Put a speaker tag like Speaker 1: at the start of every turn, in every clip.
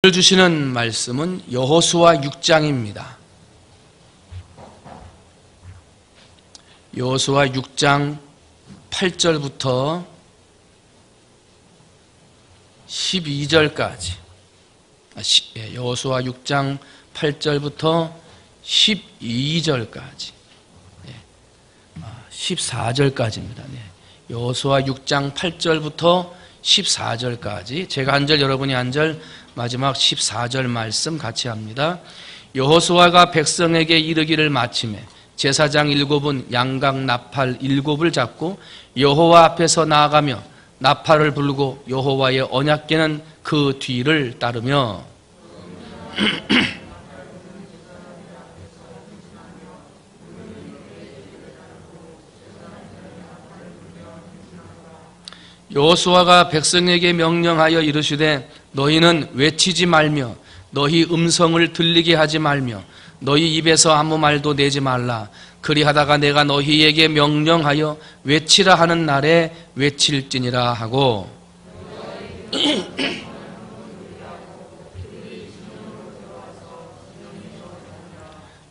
Speaker 1: 오늘 주시는 말씀은 여호수아 6장입니다. 여호수아 6장 8절부터 12절까지 여호수아 6장 8절부터 12절까지 14절까지입니다. 여호수아 6장 8절부터 14절까지 제가 한 절 여러분이 한 절 마지막 14절 말씀 같이 합니다. 여호수아가 백성에게 이르기를 마치매 제사장 7은 양각 나팔 7을 잡고 여호와 앞에서 나아가며 나팔을 불고 여호와의 언약궤는 그 뒤를 따르며 여호수아가 백성에게 명령하여 이르시되 너희는 외치지 말며 너희 음성을 들리게 하지 말며 너희 입에서 아무 말도 내지 말라. 그리하다가 내가 너희에게 명령하여 외치라 하는 날에 외칠지니라 하고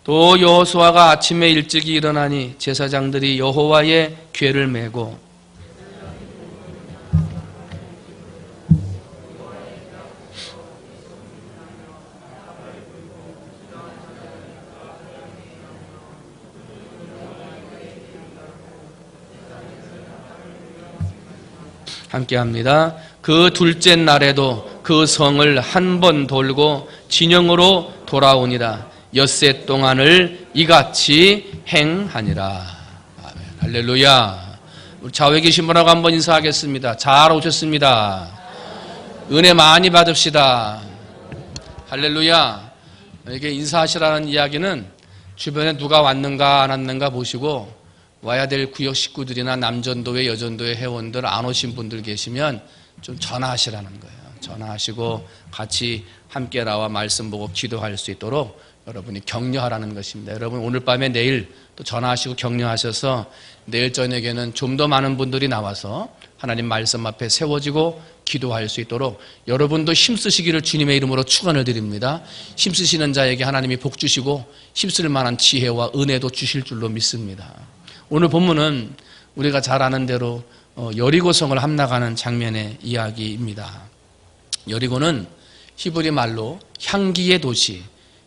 Speaker 1: 또 여호수아가 아침에 일찍이 일어나니 제사장들이 여호와의 궤를 메고 함께합니다. 그 둘째 날에도 그 성을 한 번 돌고 진영으로 돌아오니라. 엿새 동안을 이같이 행하니라. 아멘. 할렐루야. 우리 좌우에 계신 분하고 한번 인사하겠습니다. 잘 오셨습니다. 은혜 많이 받읍시다. 할렐루야. 이게 인사하시라는 이야기는 주변에 누가 왔는가 안 왔는가 보시고 와야 될 구역 식구들이나 남전도회, 여전도회 회원들 안 오신 분들 계시면 좀 전화하시라는 거예요. 전화하시고 같이 함께 나와 말씀 보고 기도할 수 있도록 여러분이 격려하라는 것입니다. 여러분 오늘 밤에 내일 또 전화하시고 격려하셔서 내일 저녁에는 좀 더 많은 분들이 나와서 하나님 말씀 앞에 세워지고 기도할 수 있도록 여러분도 힘쓰시기를 주님의 이름으로 축원을 드립니다. 힘쓰시는 자에게 하나님이 복 주시고 힘쓸 만한 지혜와 은혜도 주실 줄로 믿습니다. 오늘 본문은 우리가 잘 아는 대로 여리고성을 함락하는 장면의 이야기입니다. 여리고는 히브리 말로 향기의 도시,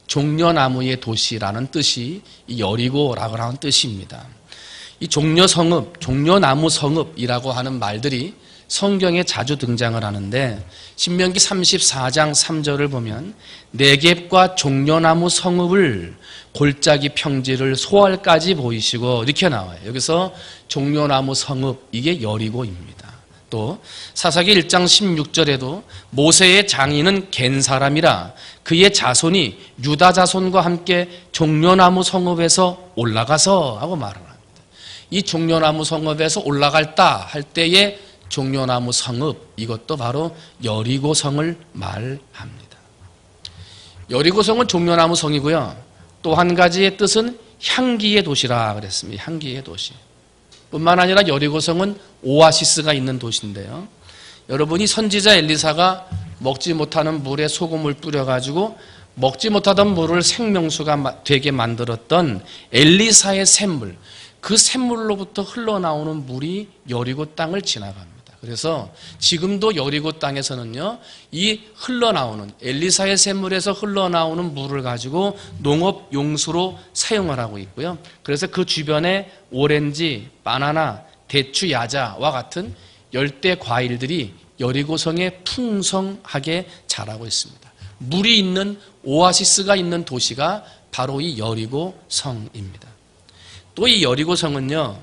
Speaker 1: 종려나무의 도시라는 뜻이 이 여리고라고 하는 뜻입니다. 이 종려성읍, 종려나무 성읍이라고 하는 말들이 성경에 자주 등장을 하는데 신명기 34장 3절을 보면 네겝과 종려나무 성읍을 골짜기 평지를 소알까지 보이시고 이렇게 나와요. 여기서 종려나무 성읍 이게 여리고입니다. 또 사사기 1장 16절에도 모세의 장인은 겐 사람이라 그의 자손이 유다 자손과 함께 종려나무 성읍에서 올라가서 하고 말을 합니다. 이 종려나무 성읍에서 올라갈다 할 때에 종려나무 성읍 이것도 바로 여리고성을 말합니다. 여리고성은 종려나무 성이고요. 또 한 가지의 뜻은 향기의 도시라 그랬습니다. 향기의 도시. 뿐만 아니라 여리고성은 오아시스가 있는 도시인데요. 여러분이 선지자 엘리사가 먹지 못하는 물에 소금을 뿌려가지고 먹지 못하던 물을 생명수가 되게 만들었던 엘리사의 샘물, 그 샘물로부터 흘러나오는 물이 여리고 땅을 지나갑니다. 그래서 지금도 여리고 땅에서는요, 이 흘러나오는 엘리사의 샘물에서 흘러나오는 물을 가지고 농업 용수로 사용을 하고 있고요. 그래서 그 주변에 오렌지, 바나나, 대추, 야자와 같은 열대 과일들이 여리고성에 풍성하게 자라고 있습니다. 물이 있는 오아시스가 있는 도시가 바로 이 여리고성입니다. 또 이 여리고성은요,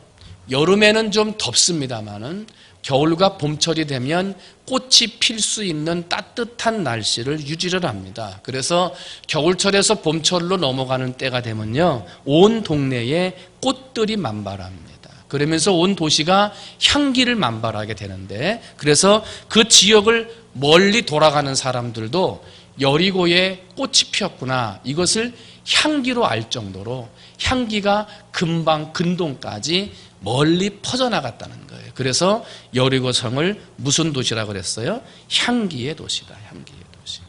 Speaker 1: 여름에는 좀 덥습니다만은 겨울과 봄철이 되면 꽃이 필 수 있는 따뜻한 날씨를 유지를 합니다. 그래서 겨울철에서 봄철로 넘어가는 때가 되면요, 온 동네에 꽃들이 만발합니다. 그러면서 온 도시가 향기를 만발하게 되는데, 그래서 그 지역을 멀리 돌아가는 사람들도 여리고에 꽃이 피었구나, 이것을 향기로 알 정도로 향기가 금방 근동까지 멀리 퍼져나갔다는 거예요. 그래서 여리고성을 무슨 도시라고 그랬어요? 향기의 도시다. 향기의 도시.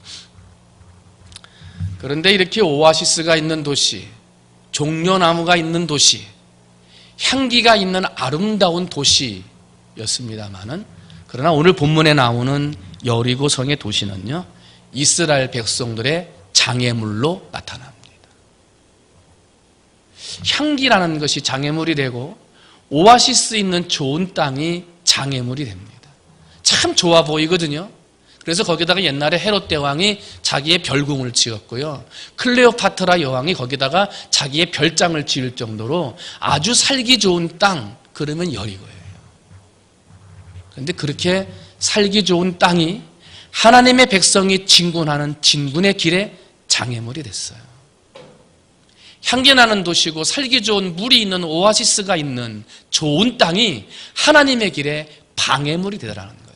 Speaker 1: 그런데 이렇게 오아시스가 있는 도시, 종려나무가 있는 도시, 향기가 있는 아름다운 도시였습니다마는, 그러나 오늘 본문에 나오는 여리고성의 도시는요, 이스라엘 백성들의 장애물로 나타납니다. 향기라는 것이 장애물이 되고 오아시스 있는 좋은 땅이 장애물이 됩니다. 참 좋아 보이거든요. 그래서 거기다가 옛날에 헤롯 대왕이 자기의 별궁을 지었고요, 클레오파트라 여왕이 거기다가 자기의 별장을 지을 정도로 아주 살기 좋은 땅, 그러면 여리고예요. 그런데 그렇게 살기 좋은 땅이 하나님의 백성이 진군하는 진군의 길에 장애물이 됐어요. 향기나는 도시고 살기 좋은 물이 있는 오아시스가 있는 좋은 땅이 하나님의 길에 방해물이 되더라는 거예요.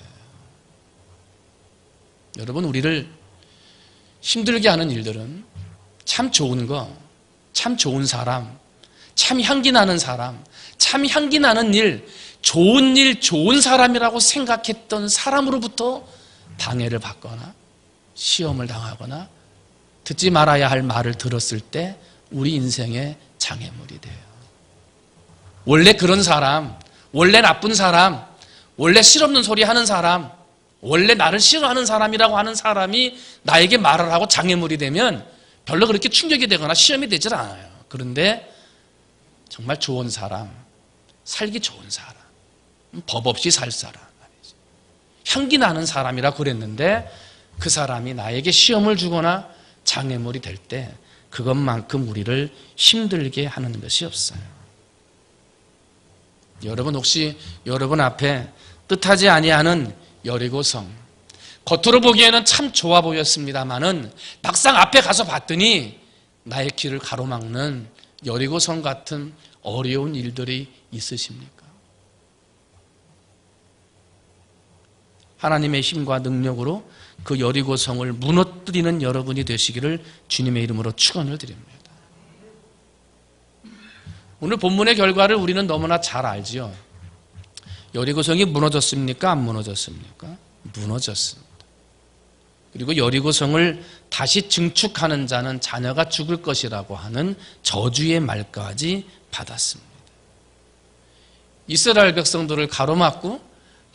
Speaker 1: 여러분, 우리를 힘들게 하는 일들은 참 좋은 거, 참 좋은 사람, 참 향기나는 사람, 참 향기나는 일, 좋은 사람이라고 생각했던 사람으로부터 방해를 받거나 시험을 당하거나 듣지 말아야 할 말을 들었을 때 우리 인생의 장애물이 돼요. 원래 그런 사람, 원래 나쁜 사람, 원래 실없는 소리 하는 사람, 원래 나를 싫어하는 사람이라고 하는 사람이 나에게 말을 하고 장애물이 되면 별로 그렇게 충격이 되거나 시험이 되질 않아요. 그런데 정말 좋은 사람, 살기 좋은 사람, 법 없이 살 사람, 향기 나는 사람이라 그랬는데 그 사람이 나에게 시험을 주거나 장애물이 될 때 그것만큼 우리를 힘들게 하는 것이 없어요. 여러분, 혹시 여러분 앞에 뜻하지 아니하는 여리고성, 겉으로 보기에는 참 좋아 보였습니다마는 막상 앞에 가서 봤더니 나의 길을 가로막는 여리고성 같은 어려운 일들이 있으십니까? 하나님의 힘과 능력으로 그 여리고성을 무너뜨리는 여러분이 되시기를 주님의 이름으로 축원을 드립니다. 오늘 본문의 결과를 우리는 너무나 잘 알지요. 여리고성이 무너졌습니까? 안 무너졌습니까? 무너졌습니다. 그리고 여리고성을 다시 증축하는 자는 자녀가 죽을 것이라고 하는 저주의 말까지 받았습니다. 이스라엘 백성들을 가로막고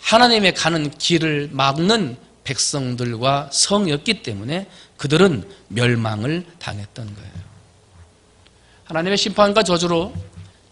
Speaker 1: 하나님의 가는 길을 막는 백성들과 성이었기 때문에 그들은 멸망을 당했던 거예요. 하나님의 심판과 저주로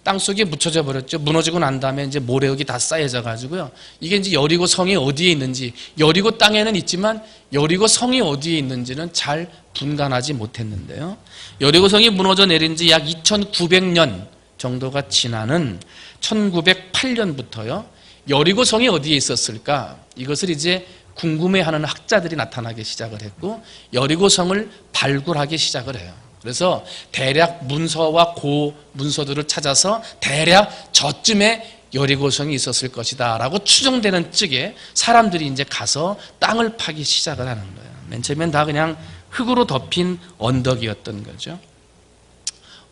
Speaker 1: 땅속에 묻혀져 버렸죠. 무너지고 난 다음에 이제 모래흙이 다 쌓여져 가지고요. 이게 이제 여리고 성이 어디에 있는지, 여리고 땅에는 있지만 여리고 성이 어디에 있는지는 잘 분간하지 못했는데요. 여리고 성이 무너져 내린 지 약 2900년 정도가 지나는 1908년부터요. 여리고 성이 어디에 있었을까? 이것을 이제 궁금해하는 학자들이 나타나기 시작을 했고 여리고 성을 발굴하기 시작을 해요. 그래서 대략 문서와 고문서들을 찾아서 대략 저쯤에 여리고성이 있었을 것이다 라고 추정되는 쪽에 사람들이 이제 가서 땅을 파기 시작을 하는 거예요. 맨 처음엔 다 그냥 흙으로 덮인 언덕이었던 거죠.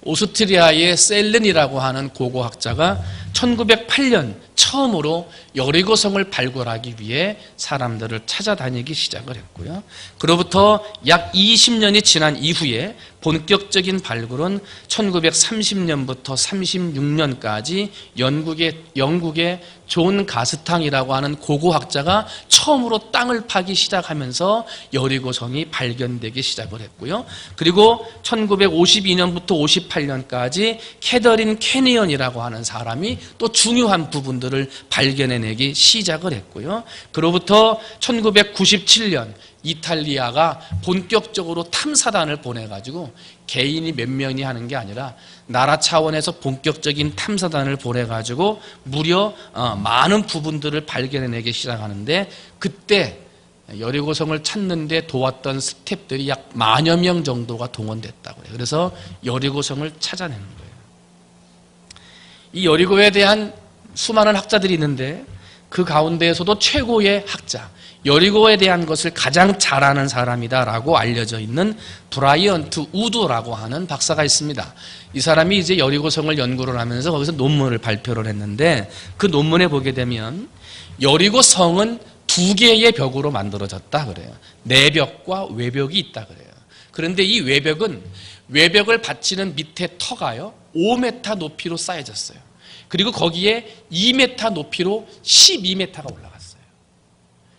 Speaker 1: 오스트리아의 셀른이라고 하는 고고학자가 1908년 처음으로 여리고성을 발굴하기 위해 사람들을 찾아다니기 시작을 했고요. 그로부터 약 20년이 지난 이후에 본격적인 발굴은 1930년부터 36년까지 영국의 존 가스탕이라고 하는 고고학자가 처음으로 땅을 파기 시작하면서 여리고성이 발견되기 시작을 했고요. 그리고 1952년부터 58년까지 캐더린 캐니언이라고 하는 사람이 또 중요한 부분들을 발견해내기 시작을 했고요. 그로부터 1997년 이탈리아가 본격적으로 탐사단을 보내가지고 개인이 몇 명이 하는 게 아니라 나라 차원에서 본격적인 탐사단을 보내가지고 무려 많은 부분들을 발견해내기 시작하는데 그때 여리고성을 찾는데 도왔던 스태프들이 약 10,000여 명 정도가 동원됐다고 해요. 그래서 여리고성을 찾아내는 거예요. 이 여리고에 대한 수많은 학자들이 있는데 그 가운데에서도 최고의 학자, 여리고에 대한 것을 가장 잘 아는 사람이다라고 알려져 있는 브라이언트 우드라고 하는 박사가 있습니다. 이 사람이 이제 여리고성을 연구를 하면서 거기서 논문을 발표를 했는데 그 논문에 보게 되면 여리고성은 2개의 벽으로 만들어졌다 그래요. 내벽과 외벽이 있다 그래요. 그런데 이 외벽을 받치는 밑에 터가요 5m 높이로 쌓여졌어요. 그리고 거기에 2m 높이로 12m가 올라갔어요.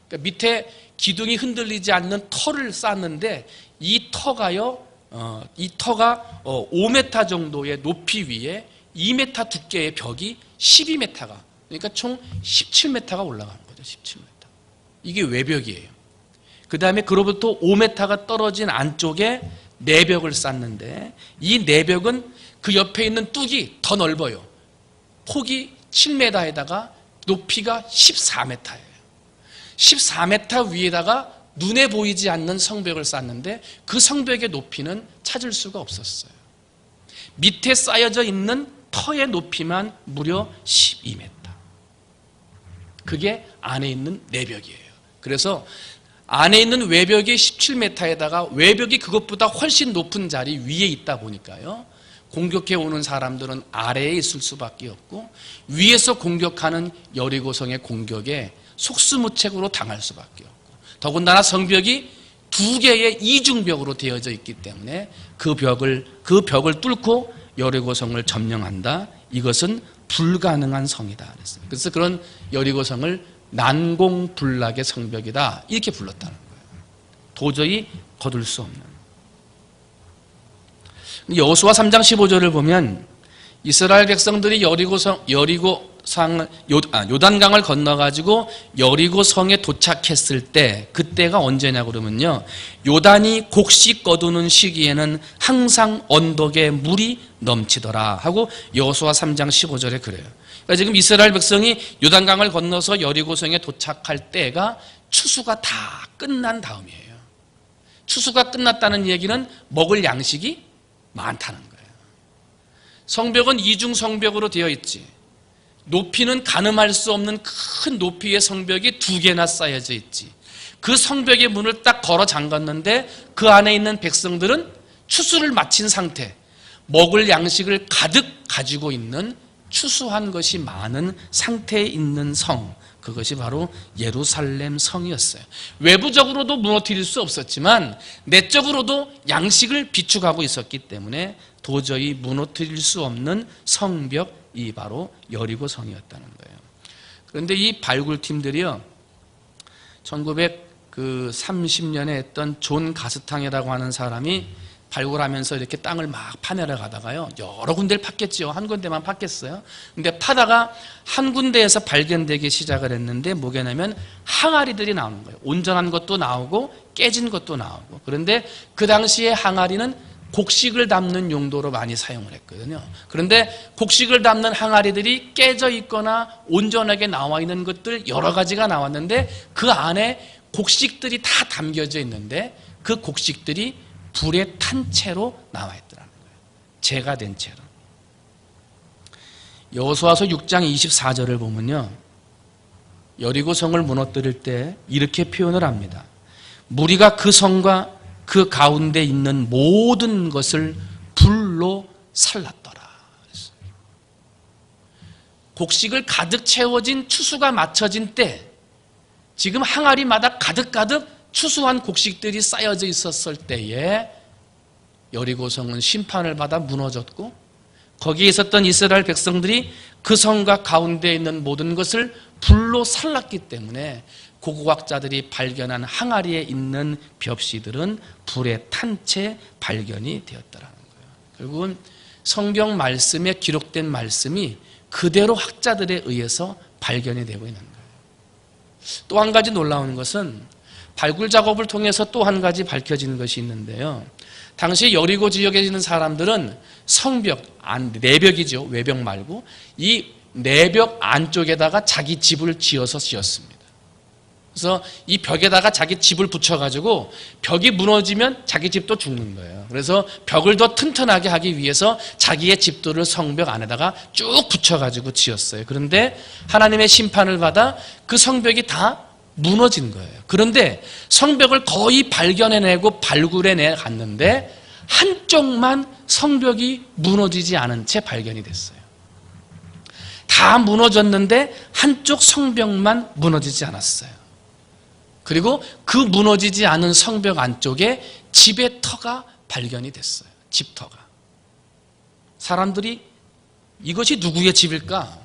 Speaker 1: 그러니까 밑에 기둥이 흔들리지 않는 터를 쌓았는데 이 터가요 5m 정도의 높이 위에 2m 두께의 벽이 12m가, 그러니까 총 17m가 올라가는 거죠. 17m. 이게 외벽이에요. 그 다음에 그로부터 5m가 떨어진 안쪽에 내벽을 쌓는데 이 내벽은 그 옆에 있는 뚝이 더 넓어요. 폭이 7m에다가 높이가 14m예요. 14m 위에다가 눈에 보이지 않는 성벽을 쌓는데 그 성벽의 높이는 찾을 수가 없었어요. 밑에 쌓여져 있는 터의 높이만 무려 12m. 그게 안에 있는 내벽이에요. 그래서 안에 있는 외벽이 17m에다가 외벽이 그것보다 훨씬 높은 자리 위에 있다 보니까요, 공격해 오는 사람들은 아래에 있을 수밖에 없고 위에서 공격하는 여리고성의 공격에 속수무책으로 당할 수밖에 없고, 더군다나 성벽이 두 개의 이중벽으로 되어져 있기 때문에 그 벽을 뚫고 여리고성을 점령한다. 이것은 불가능한 성이다 그랬어요. 그래서 그런 여리고성을 난공불락의 성벽이다 이렇게 불렀다는 거예요. 도저히 거둘 수 없는. 여호수아 3장 15절을 보면 이스라엘 백성들이 요단강을 건너가지고 여리고성에 도착했을 때, 그때가 언제냐 그러면요, 요단이 곡식 거두는 시기에는 항상 언덕에 물이 넘치더라 하고 여호수아 3장 15절에 그래요. 그러니까 지금 이스라엘 백성이 요단강을 건너서 여리고성에 도착할 때가 추수가 다 끝난 다음이에요. 추수가 끝났다는 얘기는 먹을 양식이 많다는 거예요. 성벽은 이중 성벽으로 되어 있지, 높이는 가늠할 수 없는 큰 높이의 성벽이 두 개나 쌓여져 있지. 그 성벽의 문을 딱 걸어 잠갔는데 그 안에 있는 백성들은 추수를 마친 상태, 먹을 양식을 가득 가지고 있는, 추수한 것이 많은 상태에 있는 성, 그것이 바로 예루살렘 성이었어요. 외부적으로도 무너뜨릴 수 없었지만 내적으로도 양식을 비축하고 있었기 때문에 도저히 무너뜨릴 수 없는 성벽이 바로 여리고 성이었다는 거예요. 그런데 이 발굴팀들이요, 1930년에 했던 존 가스탕이라고 하는 사람이 발굴하면서 이렇게 땅을 막 파내러 가다가요, 여러 군데를 팠겠죠. 한 군데만 팠겠어요. 근데 파다가 한 군데에서 발견되기 시작을 했는데 뭐냐면 항아리들이 나오는 거예요. 온전한 것도 나오고 깨진 것도 나오고. 그런데 그 당시에 항아리는 곡식을 담는 용도로 많이 사용을 했거든요. 그런데 곡식을 담는 항아리들이 깨져 있거나 온전하게 나와 있는 것들 여러 가지가 나왔는데 그 안에 곡식들이 다 담겨져 있는데 그 곡식들이 불에 탄 채로 나와 있더라는 거예요. 재가 된 채로. 여호수아서 6장 24절을 보면요, 여리고 성을 무너뜨릴 때 이렇게 표현을 합니다. 무리가 그 성과 그 가운데 있는 모든 것을 불로 살랐더라. 곡식을 가득 채워진 추수가 마쳐진 때, 지금 항아리마다 가득가득 추수한 곡식들이 쌓여져 있었을 때에 여리고성은 심판을 받아 무너졌고, 거기에 있었던 이스라엘 백성들이 그 성과 가운데 있는 모든 것을 불로 살랐기 때문에 고고학자들이 발견한 항아리에 있는 벽시들은 불에 탄 채 발견이 되었다는 거예요. 결국은 성경 말씀에 기록된 말씀이 그대로 학자들에 의해서 발견이 되고 있는 거예요. 또 한 가지 놀라운 것은 발굴 작업을 통해서 또 한 가지 밝혀지는 것이 있는데요, 당시 여리고 지역에 있는 사람들은 성벽, 내벽이죠. 외벽 말고 이 내벽 안쪽에다가 자기 집을 지어서 지었습니다. 그래서 이 벽에다가 자기 집을 붙여가지고 벽이 무너지면 자기 집도 죽는 거예요. 그래서 벽을 더 튼튼하게 하기 위해서 자기의 집들을 성벽 안에다가 쭉 붙여가지고 지었어요. 그런데 하나님의 심판을 받아 그 성벽이 다 무너진 거예요. 그런데 성벽을 거의 발견해내고 발굴해내 갔는데 한쪽만 성벽이 무너지지 않은 채 발견이 됐어요. 다 무너졌는데 한쪽 성벽만 무너지지 않았어요. 그리고 그 무너지지 않은 성벽 안쪽에 집의 터가 발견이 됐어요. 집터가. 사람들이 이것이 누구의 집일까?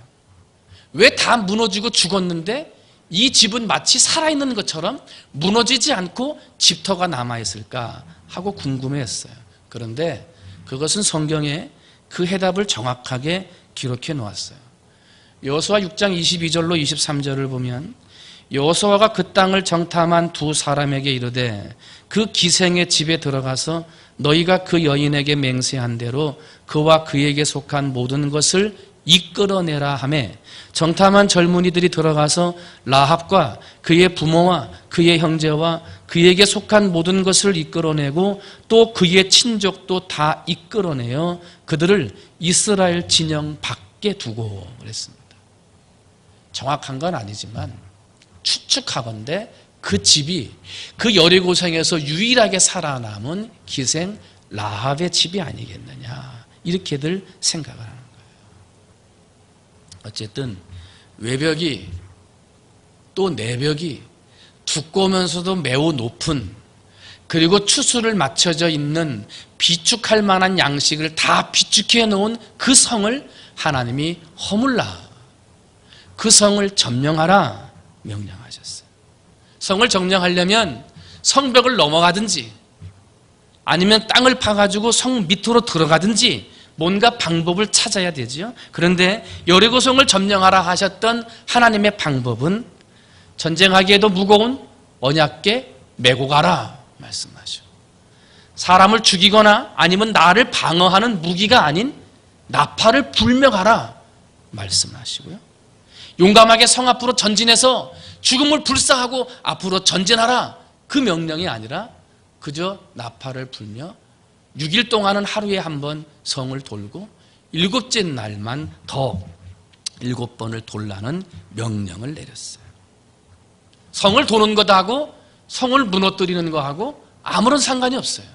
Speaker 1: 왜 다 무너지고 죽었는데 이 집은 마치 살아있는 것처럼 무너지지 않고 집터가 남아있을까 하고 궁금해했어요. 그런데 그것은 성경에 그 해답을 정확하게 기록해 놓았어요. 여호수아 6장 22절로 23절을 보면 여호수아가 그 땅을 정탐한 두 사람에게 이르되 그 기생의 집에 들어가서 너희가 그 여인에게 맹세한 대로 그와 그에게 속한 모든 것을 이끌어내라 하매 정탐한 젊은이들이 들어가서 라합과 그의 부모와 그의 형제와 그에게 속한 모든 것을 이끌어내고 또 그의 친족도 다 이끌어내어 그들을 이스라엘 진영 밖에 두고 그랬습니다. 정확한 건 아니지만 추측하건대 그 집이 그 여리고성에서 유일하게 살아남은 기생 라합의 집이 아니겠느냐 이렇게들 생각을 하는 거예요. 어쨌든 외벽이 또 내벽이 두꺼우면서도 매우 높은 그리고 추수를 맞춰져 있는 비축할 만한 양식을 다 비축해 놓은 그 성을 하나님이 허물라 그 성을 점령하라 명령하셨어요. 성을 점령하려면 성벽을 넘어가든지 아니면 땅을 파가지고 성 밑으로 들어가든지 뭔가 방법을 찾아야 되지요. 그런데 여리고성을 점령하라 하셨던 하나님의 방법은 전쟁하기에도 무거운 언약궤 메고 가라 말씀하시고 사람을 죽이거나 아니면 나를 방어하는 무기가 아닌 나팔을 불며 가라 말씀하시고요. 용감하게 성 앞으로 전진해서 죽음을 불사하고 앞으로 전진하라 그 명령이 아니라 그저 나팔을 불며 6일 동안은 하루에 한 번 성을 돌고 7째 날만 더 7번을 돌라는 명령을 내렸어요. 성을 도는 것하고 성을 무너뜨리는 것하고 아무런 상관이 없어요.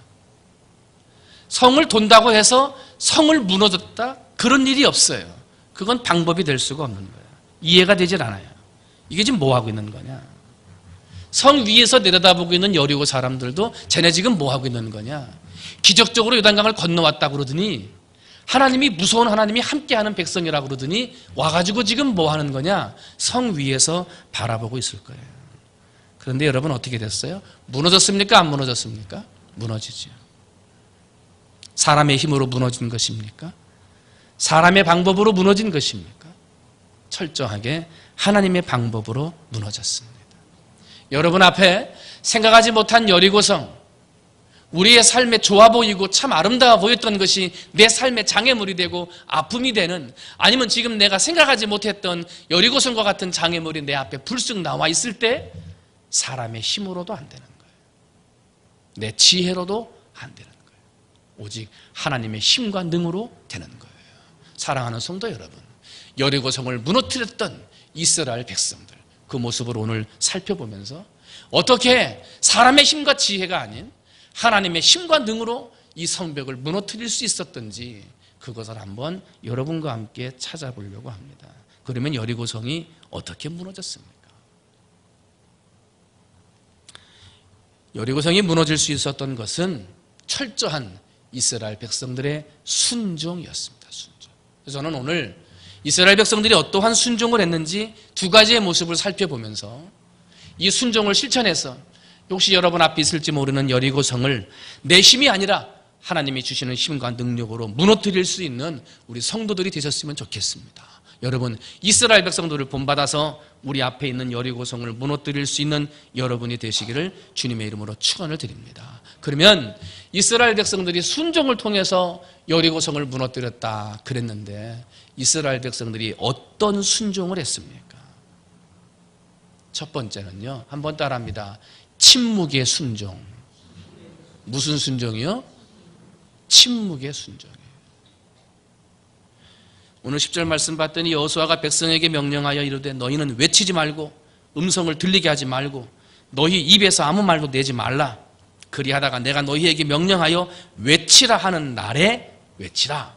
Speaker 1: 성을 돈다고 해서 성을 무너졌다 그런 일이 없어요. 그건 방법이 될 수가 없는 거예요. 이해가 되질 않아요. 이게 지금 뭐 하고 있는 거냐? 성 위에서 내려다보고 있는 여리고 사람들도 쟤네 지금 뭐 하고 있는 거냐? 기적적으로 요단강을 건너왔다 그러더니 하나님이 무서운 하나님이 함께하는 백성이라고 그러더니 와가지고 지금 뭐 하는 거냐? 성 위에서 바라보고 있을 거예요. 그런데 여러분 어떻게 됐어요? 무너졌습니까? 안 무너졌습니까? 무너지죠. 사람의 힘으로 무너진 것입니까? 사람의 방법으로 무너진 것입니까? 철저하게 하나님의 방법으로 무너졌습니다. 여러분 앞에 생각하지 못한 여리고성, 우리의 삶에 좋아 보이고 참 아름다워 보였던 것이 내 삶의 장애물이 되고 아픔이 되는, 아니면 지금 내가 생각하지 못했던 여리고성과 같은 장애물이 내 앞에 불쑥 나와 있을 때 사람의 힘으로도 안 되는 거예요. 내 지혜로도 안 되는 거예요. 오직 하나님의 힘과 능으로 되는 거예요. 사랑하는 성도 여러분, 여리고성을 무너뜨렸던 이스라엘 백성들, 그 모습을 오늘 살펴보면서 어떻게 사람의 힘과 지혜가 아닌 하나님의 힘과 능으로 이 성벽을 무너뜨릴 수 있었던지 그것을 한번 여러분과 함께 찾아보려고 합니다. 그러면 여리고성이 어떻게 무너졌습니까? 여리고성이 무너질 수 있었던 것은 철저한 이스라엘 백성들의 순종이었습니다. 순종. 그래서 저는 오늘 이스라엘 백성들이 어떠한 순종을 했는지 두 가지의 모습을 살펴보면서 이 순종을 실천해서 혹시 여러분 앞에 있을지 모르는 여리고성을 내 힘이 아니라 하나님이 주시는 힘과 능력으로 무너뜨릴 수 있는 우리 성도들이 되셨으면 좋겠습니다. 여러분, 이스라엘 백성들을 본받아서 우리 앞에 있는 여리고성을 무너뜨릴 수 있는 여러분이 되시기를 주님의 이름으로 축원을 드립니다. 그러면 이스라엘 백성들이 순종을 통해서 여리고성을 무너뜨렸다 그랬는데 이스라엘 백성들이 어떤 순종을 했습니까? 첫 번째는요, 한번 따라합니다. 침묵의 순종. 무슨 순종이요? 침묵의 순종이에요. 오늘 10절 말씀 봤더니 여호수아가 백성에게 명령하여 이르되 너희는 외치지 말고 음성을 들리게 하지 말고 너희 입에서 아무 말도 내지 말라. 그리하다가 내가 너희에게 명령하여 외치라 하는 날에 외치라.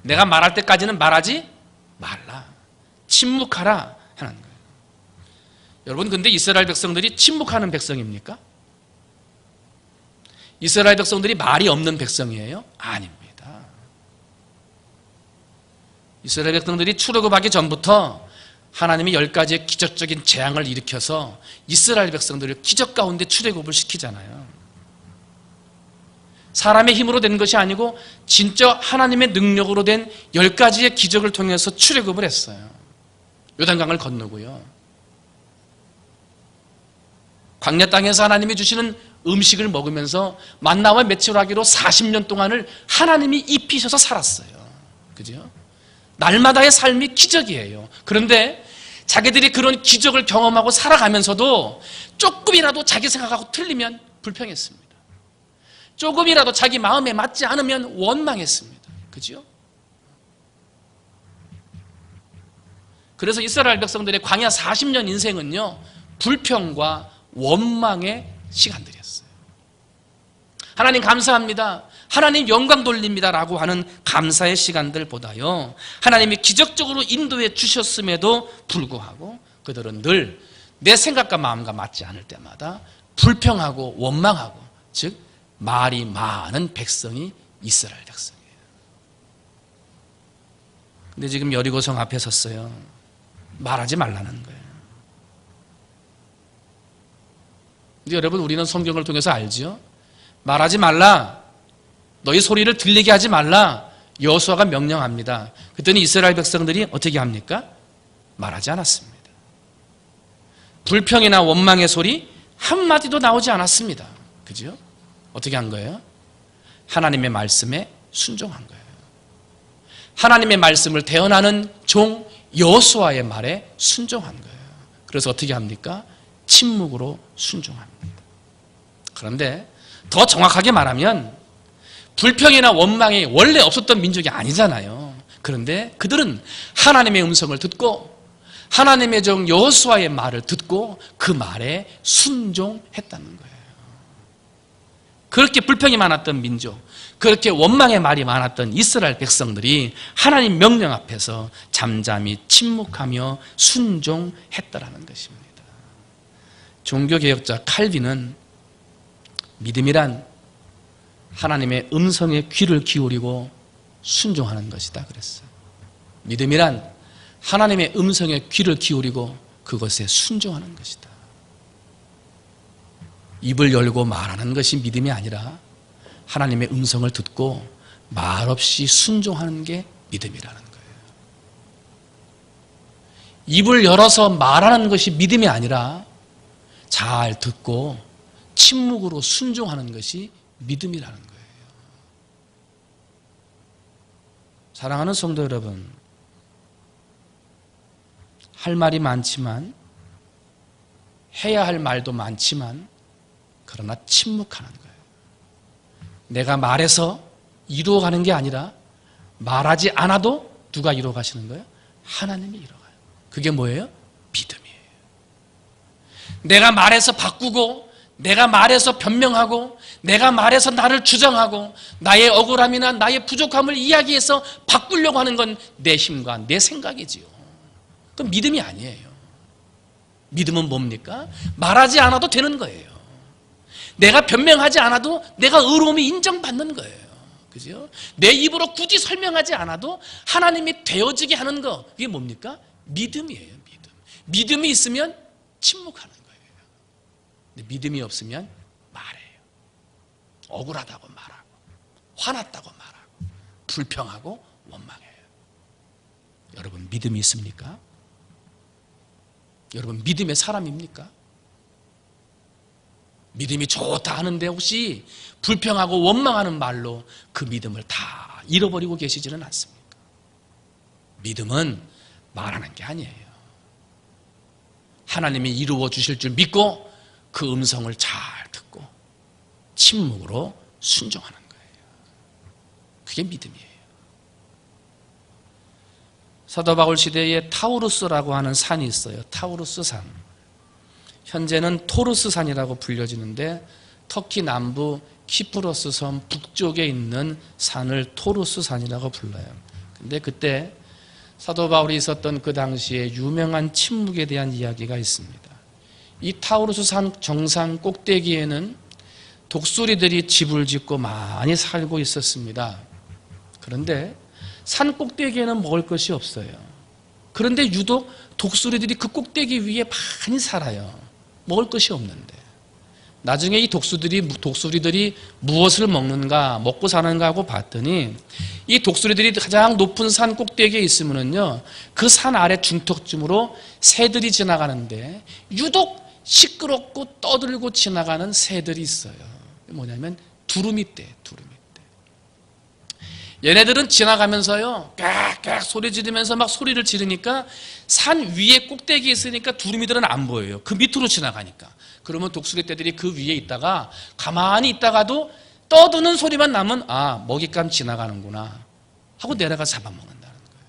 Speaker 1: 내가 말할 때까지는 말하지 말라. 침묵하라 하는 거예요. 여러분, 근데 이스라엘 백성들이 침묵하는 백성입니까? 이스라엘 백성들이 말이 없는 백성이에요? 아닙니다. 이스라엘 백성들이 출애굽하기 전부터 하나님이 10가지의 기적적인 재앙을 일으켜서 이스라엘 백성들을 기적 가운데 출애굽을 시키잖아요. 사람의 힘으로 된 것이 아니고 진짜 하나님의 능력으로 된 10가지의 기적을 통해서 출애굽을 했어요. 요단강을 건너고요. 광야 땅에서 하나님이 주시는 음식을 먹으면서 만나와 메추라기로 40년 동안을 하나님이 입히셔서 살았어요. 그죠? 날마다의 삶이 기적이에요. 그런데 자기들이 그런 기적을 경험하고 살아가면서도 조금이라도 자기 생각하고 틀리면 불평했습니다. 조금이라도 자기 마음에 맞지 않으면 원망했습니다. 그죠? 그래서 이스라엘 백성들의 광야 40년 인생은요, 불평과 원망의 시간들이었어요. 하나님 감사합니다, 하나님 영광 돌립니다 라고 하는 감사의 시간들보다요, 하나님이 기적적으로 인도해 주셨음에도 불구하고 그들은 늘 내 생각과 마음과 맞지 않을 때마다 불평하고 원망하고, 즉 말이 많은 백성이 이스라엘 백성이에요. 근데 지금 여리고성 앞에 섰어요. 말하지 말라는 거예요. 근데 여러분, 우리는 성경을 통해서 알죠? 말하지 말라, 너희 소리를 들리게 하지 말라, 여호수아가 명령합니다. 그랬더니 이스라엘 백성들이 어떻게 합니까? 말하지 않았습니다. 불평이나 원망의 소리 한마디도 나오지 않았습니다. 그죠? 어떻게 한 거예요? 하나님의 말씀에 순종한 거예요. 하나님의 말씀을 대언하는 종 여호수아의 말에 순종한 거예요. 그래서 어떻게 합니까? 침묵으로 순종합니다. 그런데 더 정확하게 말하면 불평이나 원망이 원래 없었던 민족이 아니잖아요. 그런데 그들은 하나님의 음성을 듣고 하나님의 종 여호수아의 말을 듣고 그 말에 순종했다는 거예요. 그렇게 불평이 많았던 민족, 그렇게 원망의 말이 많았던 이스라엘 백성들이 하나님 명령 앞에서 잠잠히 침묵하며 순종했다라는 것입니다. 종교개혁자 칼빈은 믿음이란 하나님의 음성에 귀를 기울이고 순종하는 것이다 그랬어요. 믿음이란 하나님의 음성에 귀를 기울이고 그것에 순종하는 것이다. 입을 열고 말하는 것이 믿음이 아니라 하나님의 음성을 듣고 말없이 순종하는 게 믿음이라는 거예요. 입을 열어서 말하는 것이 믿음이 아니라 잘 듣고 침묵으로 순종하는 것이 믿음이라는 거예요. 사랑하는 성도 여러분, 할 말이 많지만, 해야 할 말도 많지만, 그러나 침묵하는 거예요. 내가 말해서 이루어가는 게 아니라 말하지 않아도 누가 이루어가시는 거예요? 하나님이 이루어가요. 그게 뭐예요? 믿음이에요. 내가 말해서 바꾸고, 내가 말해서 변명하고, 내가 말해서 나를 주장하고, 나의 억울함이나 나의 부족함을 이야기해서 바꾸려고 하는 건 내 힘과 내 생각이지요. 그건 믿음이 아니에요. 믿음은 뭡니까? 말하지 않아도 되는 거예요. 내가 변명하지 않아도 내가 의로움이 인정받는 거예요. 그죠? 내 입으로 굳이 설명하지 않아도 하나님이 되어지게 하는 거, 그게 뭡니까? 믿음이에요. 믿음. 믿음이 있으면 침묵하는 거예요. 근데 믿음이 없으면 말해요. 억울하다고 말하고, 화났다고 말하고, 불평하고 원망해요. 여러분, 믿음이 있습니까? 여러분, 믿음의 사람입니까? 믿음이 좋다 하는데 혹시 불평하고 원망하는 말로 그 믿음을 다 잃어버리고 계시지는 않습니까? 믿음은 말하는 게 아니에요. 하나님이 이루어 주실 줄 믿고 그 음성을 잘 듣고 침묵으로 순종하는 거예요. 그게 믿음이에요. 사도 바울 시대에 타우루스라고 하는 산이 있어요. 타우루스 산. 현재는 토루스 산이라고 불려지는데 터키 남부 키프로스 섬 북쪽에 있는 산을 토루스 산이라고 불러요. 근데 그때 사도 바울이 있었던 그 당시에 유명한 침묵에 대한 이야기가 있습니다. 이 타우루스 산 정상 꼭대기에는 독수리들이 집을 짓고 많이 살고 있었습니다. 그런데 산 꼭대기에는 먹을 것이 없어요. 그런데 유독 독수리들이 그 꼭대기 위에 많이 살아요. 먹을 것이 없는데. 나중에 이 독수리들이 무엇을 먹는가, 먹고 사는가 하고 봤더니 이 독수리들이 가장 높은 산 꼭대기에 있으면은요, 그 산 아래 중턱쯤으로 새들이 지나가는데 유독 시끄럽고 떠들고 지나가는 새들이 있어요. 뭐냐면 두루미떼, 두루미떼. 얘네들은 지나가면서요, 깍깍 소리 지르면서 막 소리를 지르니까 산 위에 꼭대기에 있으니까 두루미들은 안 보여요. 그 밑으로 지나가니까. 그러면 독수리떼들이 그 위에 있다가 가만히 있다가도 떠드는 소리만 나면 아, 먹잇감 지나가는구나 하고 내려가 잡아먹는다는 거예요.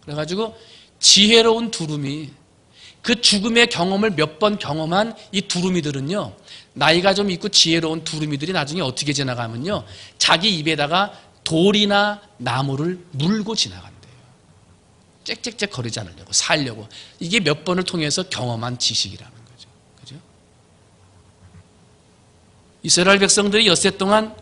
Speaker 1: 그래가지고 지혜로운 두루미, 그 죽음의 경험을 몇 번 경험한 이 두루미들은요, 나이가 좀 있고 지혜로운 두루미들이 나중에 어떻게 지나가면요, 자기 입에다가 돌이나 나무를 물고 지나간대요. 짹짹짹 거리지 않으려고, 살려고. 이게 몇 번을 통해서 경험한 지식이라는 거죠. 그죠? 이스라엘 백성들이 엿새 동안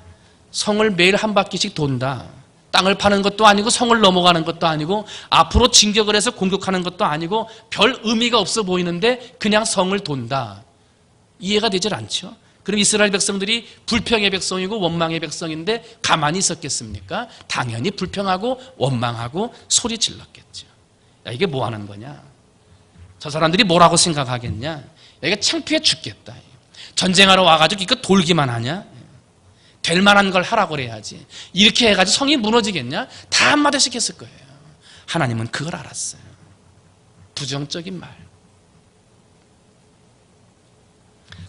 Speaker 1: 성을 매일 한 바퀴씩 돈다. 땅을 파는 것도 아니고 성을 넘어가는 것도 아니고 앞으로 진격을 해서 공격하는 것도 아니고 별 의미가 없어 보이는데 그냥 성을 돈다. 이해가 되질 않죠? 그럼 이스라엘 백성들이 불평의 백성이고 원망의 백성인데 가만히 있었겠습니까? 당연히 불평하고 원망하고 소리 질렀겠죠. 야, 이게 뭐 하는 거냐? 저 사람들이 뭐라고 생각하겠냐? 야, 이게 창피해 죽겠다. 전쟁하러 와가지고 이거 돌기만 하냐? 될 만한 걸 하라고 그래야지. 이렇게 해가지고 성이 무너지겠냐? 다 한마디씩 했을 거예요. 하나님은 그걸 알았어요. 부정적인 말.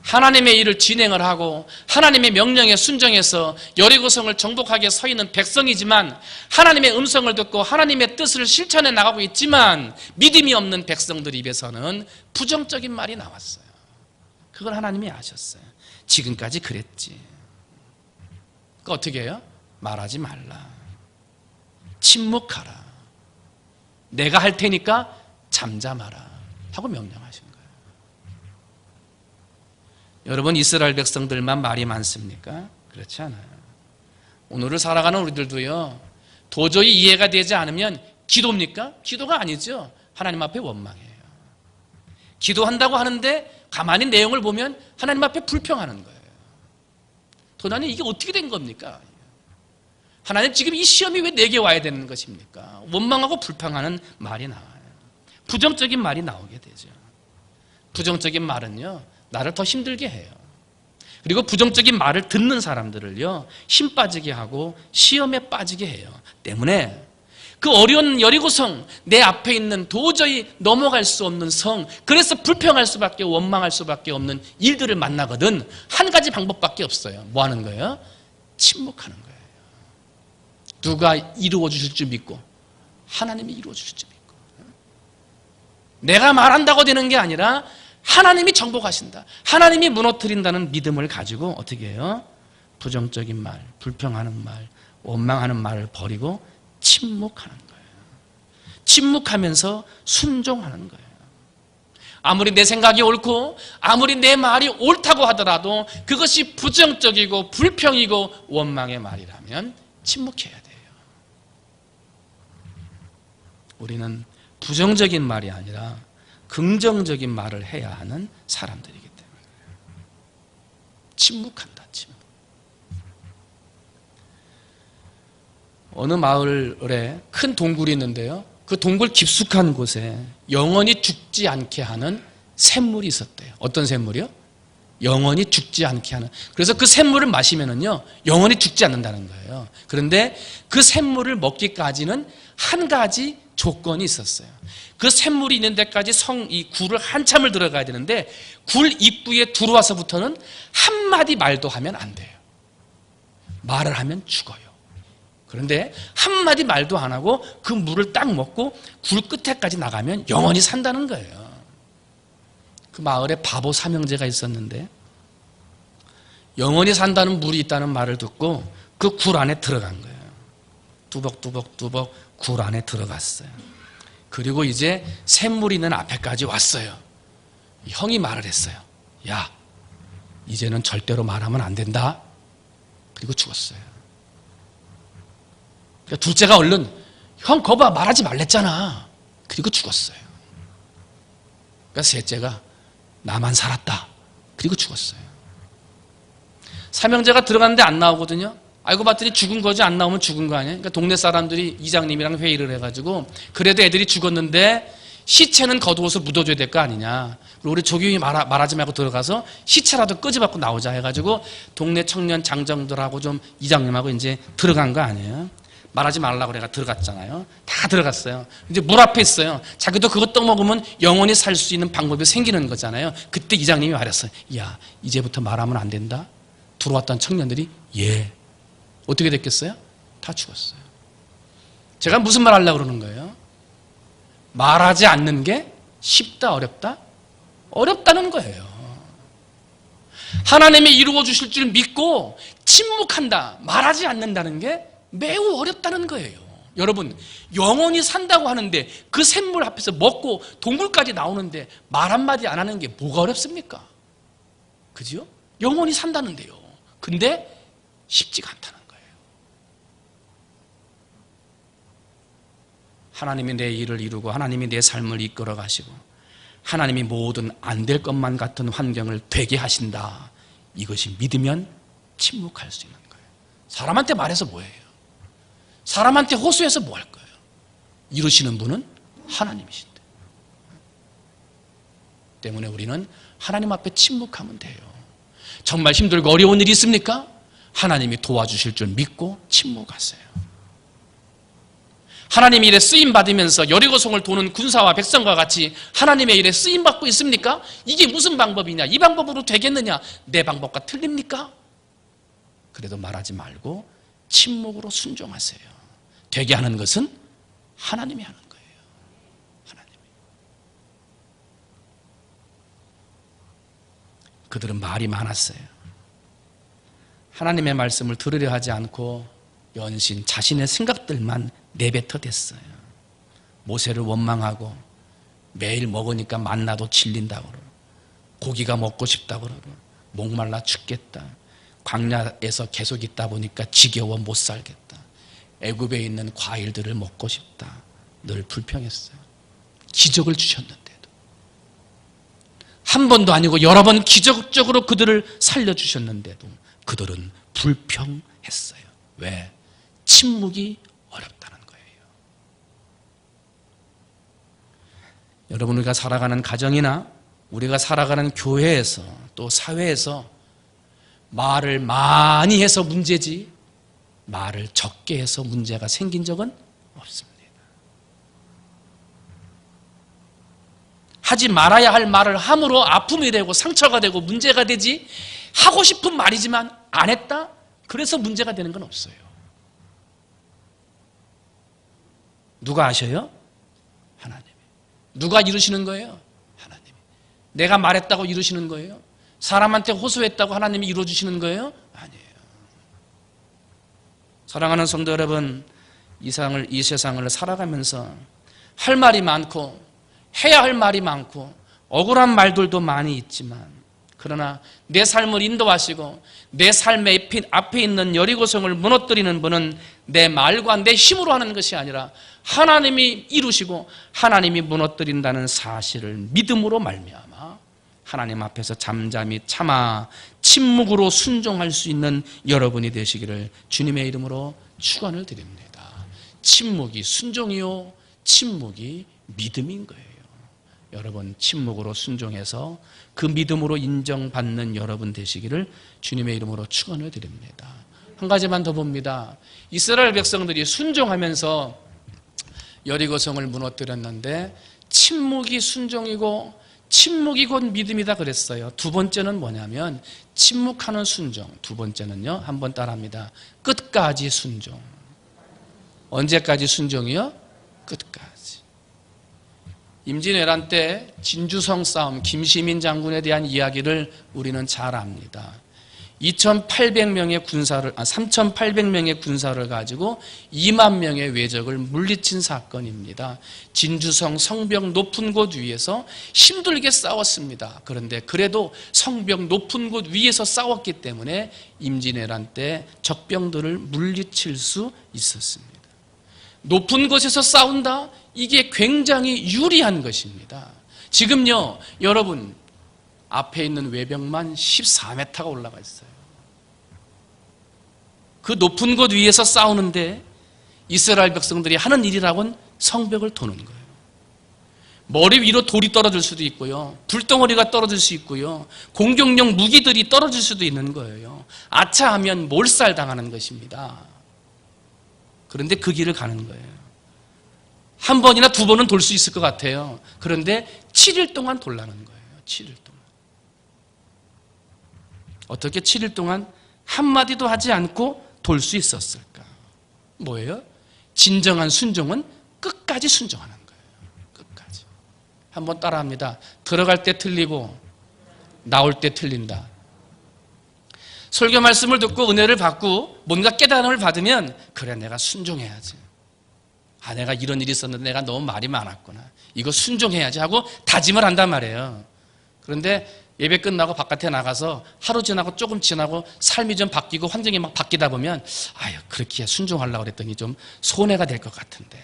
Speaker 1: 하나님의 일을 진행을 하고 하나님의 명령에 순종해서 여리고성을 정복하게 서 있는 백성이지만 하나님의 음성을 듣고 하나님의 뜻을 실천해 나가고 있지만 믿음이 없는 백성들 입에서는 부정적인 말이 나왔어요. 그걸 하나님이 아셨어요. 지금까지 그랬지. 그 어떻게 해요? 말하지 말라. 침묵하라. 내가 할 테니까 잠잠하라 하고 명령하신 거예요. 여러분, 이스라엘 백성들만 말이 많습니까? 그렇지 않아요. 오늘을 살아가는 우리들도요, 도저히 이해가 되지 않으면 기도입니까? 기도가 아니죠. 하나님 앞에 원망해요. 기도한다고 하는데 가만히 내용을 보면 하나님 앞에 불평하는 거예요. 도대체 이게 어떻게 된 겁니까? 하나님, 지금 이 시험이 왜 내게 와야 되는 것입니까? 원망하고 불평하는 말이 나와요. 부정적인 말이 나오게 되죠. 부정적인 말은요, 나를 더 힘들게 해요. 그리고 부정적인 말을 듣는 사람들을요, 힘 빠지게 하고 시험에 빠지게 해요. 때문에 그 어려운 여리고성, 내 앞에 있는 도저히 넘어갈 수 없는 성, 그래서 불평할 수밖에, 원망할 수밖에 없는 일들을 만나거든 한 가지 방법밖에 없어요. 뭐 하는 거예요? 침묵하는 거예요. 누가 이루어 주실 줄 믿고, 하나님이 이루어 주실 줄 믿고. 내가 말한다고 되는 게 아니라 하나님이 정복하신다, 하나님이 무너뜨린다는 믿음을 가지고 어떻게 해요? 부정적인 말, 불평하는 말, 원망하는 말을 버리고 침묵하는 거예요. 침묵하면서 순종하는 거예요. 아무리 내 생각이 옳고 아무리 내 말이 옳다고 하더라도 그것이 부정적이고 불평이고 원망의 말이라면 침묵해야 돼요. 우리는 부정적인 말이 아니라 긍정적인 말을 해야 하는 사람들이기 때문에 침묵한다. 침묵. 어느 마을에 큰 동굴이 있는데요, 그 동굴 깊숙한 곳에 영원히 죽지 않게 하는 샘물이 있었대요. 어떤 샘물이요? 영원히 죽지 않게 하는. 그래서 그 샘물을 마시면은요, 영원히 죽지 않는다는 거예요. 그런데 그 샘물을 먹기까지는 한 가지 조건이 있었어요. 그 샘물이 있는 데까지 이 굴을 한참을 들어가야 되는데 굴 입구에 들어와서부터는 한마디 말도 하면 안 돼요. 말을 하면 죽어요. 그런데 한마디 말도 안 하고 그 물을 딱 먹고 굴 끝에까지 나가면 영원히 산다는 거예요. 그 마을에 바보 삼형제가 있었는데 영원히 산다는 물이 있다는 말을 듣고 그 굴 안에 들어간 거예요. 뚜벅뚜벅뚜벅 굴 안에 들어갔어요. 그리고 이제 샘물이 있는 앞에까지 왔어요. 형이 말을 했어요. 야, 이제는 절대로 말하면 안 된다. 그리고 죽었어요. 그러니까 둘째가 얼른 형 거봐 말하지 말랬잖아. 그리고 죽었어요. 그러니까 셋째가 나만 살았다. 그리고 죽었어요. 삼형제가 들어갔는데 안 나오거든요. 알고 봤더니 죽은 거지, 안 나오면 죽은 거 아니에요? 그러니까 동네 사람들이 이장님이랑 회의를 해가지고 그래도 애들이 죽었는데 시체는 겉옷을 묻어줘야 될 거 아니냐. 그리고 우리 조교님이 말하지 말고 들어가서 시체라도 끄집어갖고 나오자 해가지고 동네 청년 장정들하고 좀 이장님하고 이제 들어간 거 아니에요? 말하지 말라고 그래가 들어갔잖아요. 다 들어갔어요. 이제 물 앞에 있어요. 자기도 그거 떠먹으면 영원히 살 수 있는 방법이 생기는 거잖아요. 그때 이장님이 말했어요. 야, 이제부터 말하면 안 된다. 들어왔던 청년들이 예. 어떻게 됐겠어요? 다 죽었어요. 제가 무슨 말 하려고 그러는 거예요? 말하지 않는 게 쉽다, 어렵다? 어렵다는 거예요. 하나님이 이루어 주실 줄 믿고 침묵한다, 말하지 않는다는 게 매우 어렵다는 거예요. 여러분, 영원히 산다고 하는데 그 샘물 앞에서 먹고 동굴까지 나오는데 말 한마디 안 하는 게 뭐가 어렵습니까? 그죠? 영원히 산다는데요. 근데 쉽지가 않다는 거예요. 하나님이 내 일을 이루고 하나님이 내 삶을 이끌어 가시고 하나님이 모든 안 될 것만 같은 환경을 되게 하신다. 이것이 믿으면 침묵할 수 있는 거예요. 사람한테 말해서 뭐예요? 사람한테 호소해서 뭐 할 거예요? 이루시는 분은 하나님이신데. 때문에 우리는 하나님 앞에 침묵하면 돼요. 정말 힘들고 어려운 일이 있습니까? 하나님이 도와주실 줄 믿고 침묵하세요. 하나님의 일에 쓰임받으면서 여리고성을 도는 군사와 백성과 같이 하나님의 일에 쓰임받고 있습니까? 이게 무슨 방법이냐? 이 방법으로 되겠느냐? 내 방법과 틀립니까? 그래도 말하지 말고 침묵으로 순종하세요. 되게 하는 것은 하나님이 하는 거예요. 하나님이. 그들은 말이 많았어요. 하나님의 말씀을 들으려 하지 않고 연신 자신의 생각들만 내뱉어 댔어요. 모세를 원망하고 매일 먹으니까 만나도 질린다고 그러고 고기가 먹고 싶다고 그러고 목말라 죽겠다. 광야에서 계속 있다 보니까 지겨워 못 살겠다. 애굽에 있는 과일들을 먹고 싶다. 늘 불평했어요. 기적을 주셨는데도 한 번도 아니고 여러 번 기적적으로 그들을 살려주셨는데도 그들은 불평했어요. 왜? 침묵이 어렵다는 거예요. 여러분, 우리가 살아가는 가정이나 우리가 살아가는 교회에서 또 사회에서 말을 많이 해서 문제지 말을 적게 해서 문제가 생긴 적은 없습니다. 하지 말아야 할 말을 함으로 아픔이 되고 상처가 되고 문제가 되지, 하고 싶은 말이지만 안 했다? 그래서 문제가 되는 건 없어요. 누가 아셔요? 하나님이. 누가 이루시는 거예요? 하나님이. 내가 말했다고 이루시는 거예요? 사람한테 호소했다고 하나님이 이루어주시는 거예요? 아니에요. 사랑하는 성도 여러분, 이 세상을 살아가면서 할 말이 많고 해야 할 말이 많고 억울한 말들도 많이 있지만, 그러나 내 삶을 인도하시고 내 삶의 앞에 있는 여리고성을 무너뜨리는 분은 내 말과 내 힘으로 하는 것이 아니라 하나님이 이루시고 하나님이 무너뜨린다는 사실을 믿음으로 말미암아 하나님 앞에서 잠잠히 참아 침묵으로 순종할 수 있는 여러분이 되시기를 주님의 이름으로 축원을 드립니다. 침묵이 순종이요, 침묵이 믿음인 거예요. 여러분, 침묵으로 순종해서 그 믿음으로 인정받는 여러분 되시기를 주님의 이름으로 축원을 드립니다. 한 가지만 더 봅니다. 이스라엘 백성들이 순종하면서 여리고성을 무너뜨렸는데 침묵이 순종이고 침묵이 곧 믿음이다 그랬어요. 두 번째는 뭐냐면 침묵하는 순종. 두 번째는요, 한번 따라합니다. 끝까지 순종. 언제까지 순종이요? 끝까지. 임진왜란 때 진주성 싸움, 김시민 장군에 대한 이야기를 우리는 잘 압니다. 3,800명의 군사를 가지고 2만 명의 외적을 물리친 사건입니다. 진주성 성벽 높은 곳 위에서 힘들게 싸웠습니다. 그런데 그래도 성벽 높은 곳 위에서 싸웠기 때문에 임진왜란 때 적병들을 물리칠 수 있었습니다. 높은 곳에서 싸운다? 이게 굉장히 유리한 것입니다. 지금요, 여러분 앞에 있는 외벽만 14m가 올라가 있어요. 그 높은 곳 위에서 싸우는데 이스라엘 백성들이 하는 일이라고는 성벽을 도는 거예요. 머리 위로 돌이 떨어질 수도 있고요, 불덩어리가 떨어질 수 있고요, 공격용 무기들이 떨어질 수도 있는 거예요. 아차하면 몰살당하는 것입니다. 그런데 그 길을 가는 거예요. 한 번이나 두 번은 돌 수 있을 것 같아요. 그런데 7일 동안 돌라는 거예요. 7일 동안. 어떻게 7일 동안 한마디도 하지 않고 돌 수 있었을까? 뭐예요? 진정한 순종은 끝까지 순종하는 거예요. 끝까지. 한번 따라합니다. 들어갈 때 틀리고 나올 때 틀린다. 설교 말씀을 듣고 은혜를 받고 뭔가 깨달음을 받으면, 그래, 내가 순종해야지. 내가 이런 일이 있었는데 내가 너무 말이 많았구나, 이거 순종해야지 하고 다짐을 한단 말이에요. 그런데 예배 끝나고 바깥에 나가서 하루 지나고 조금 지나고 삶이 좀 바뀌고 환경이 막 바뀌다 보면, 그렇게 순종하려고 그랬더니 좀 손해가 될 것 같은데,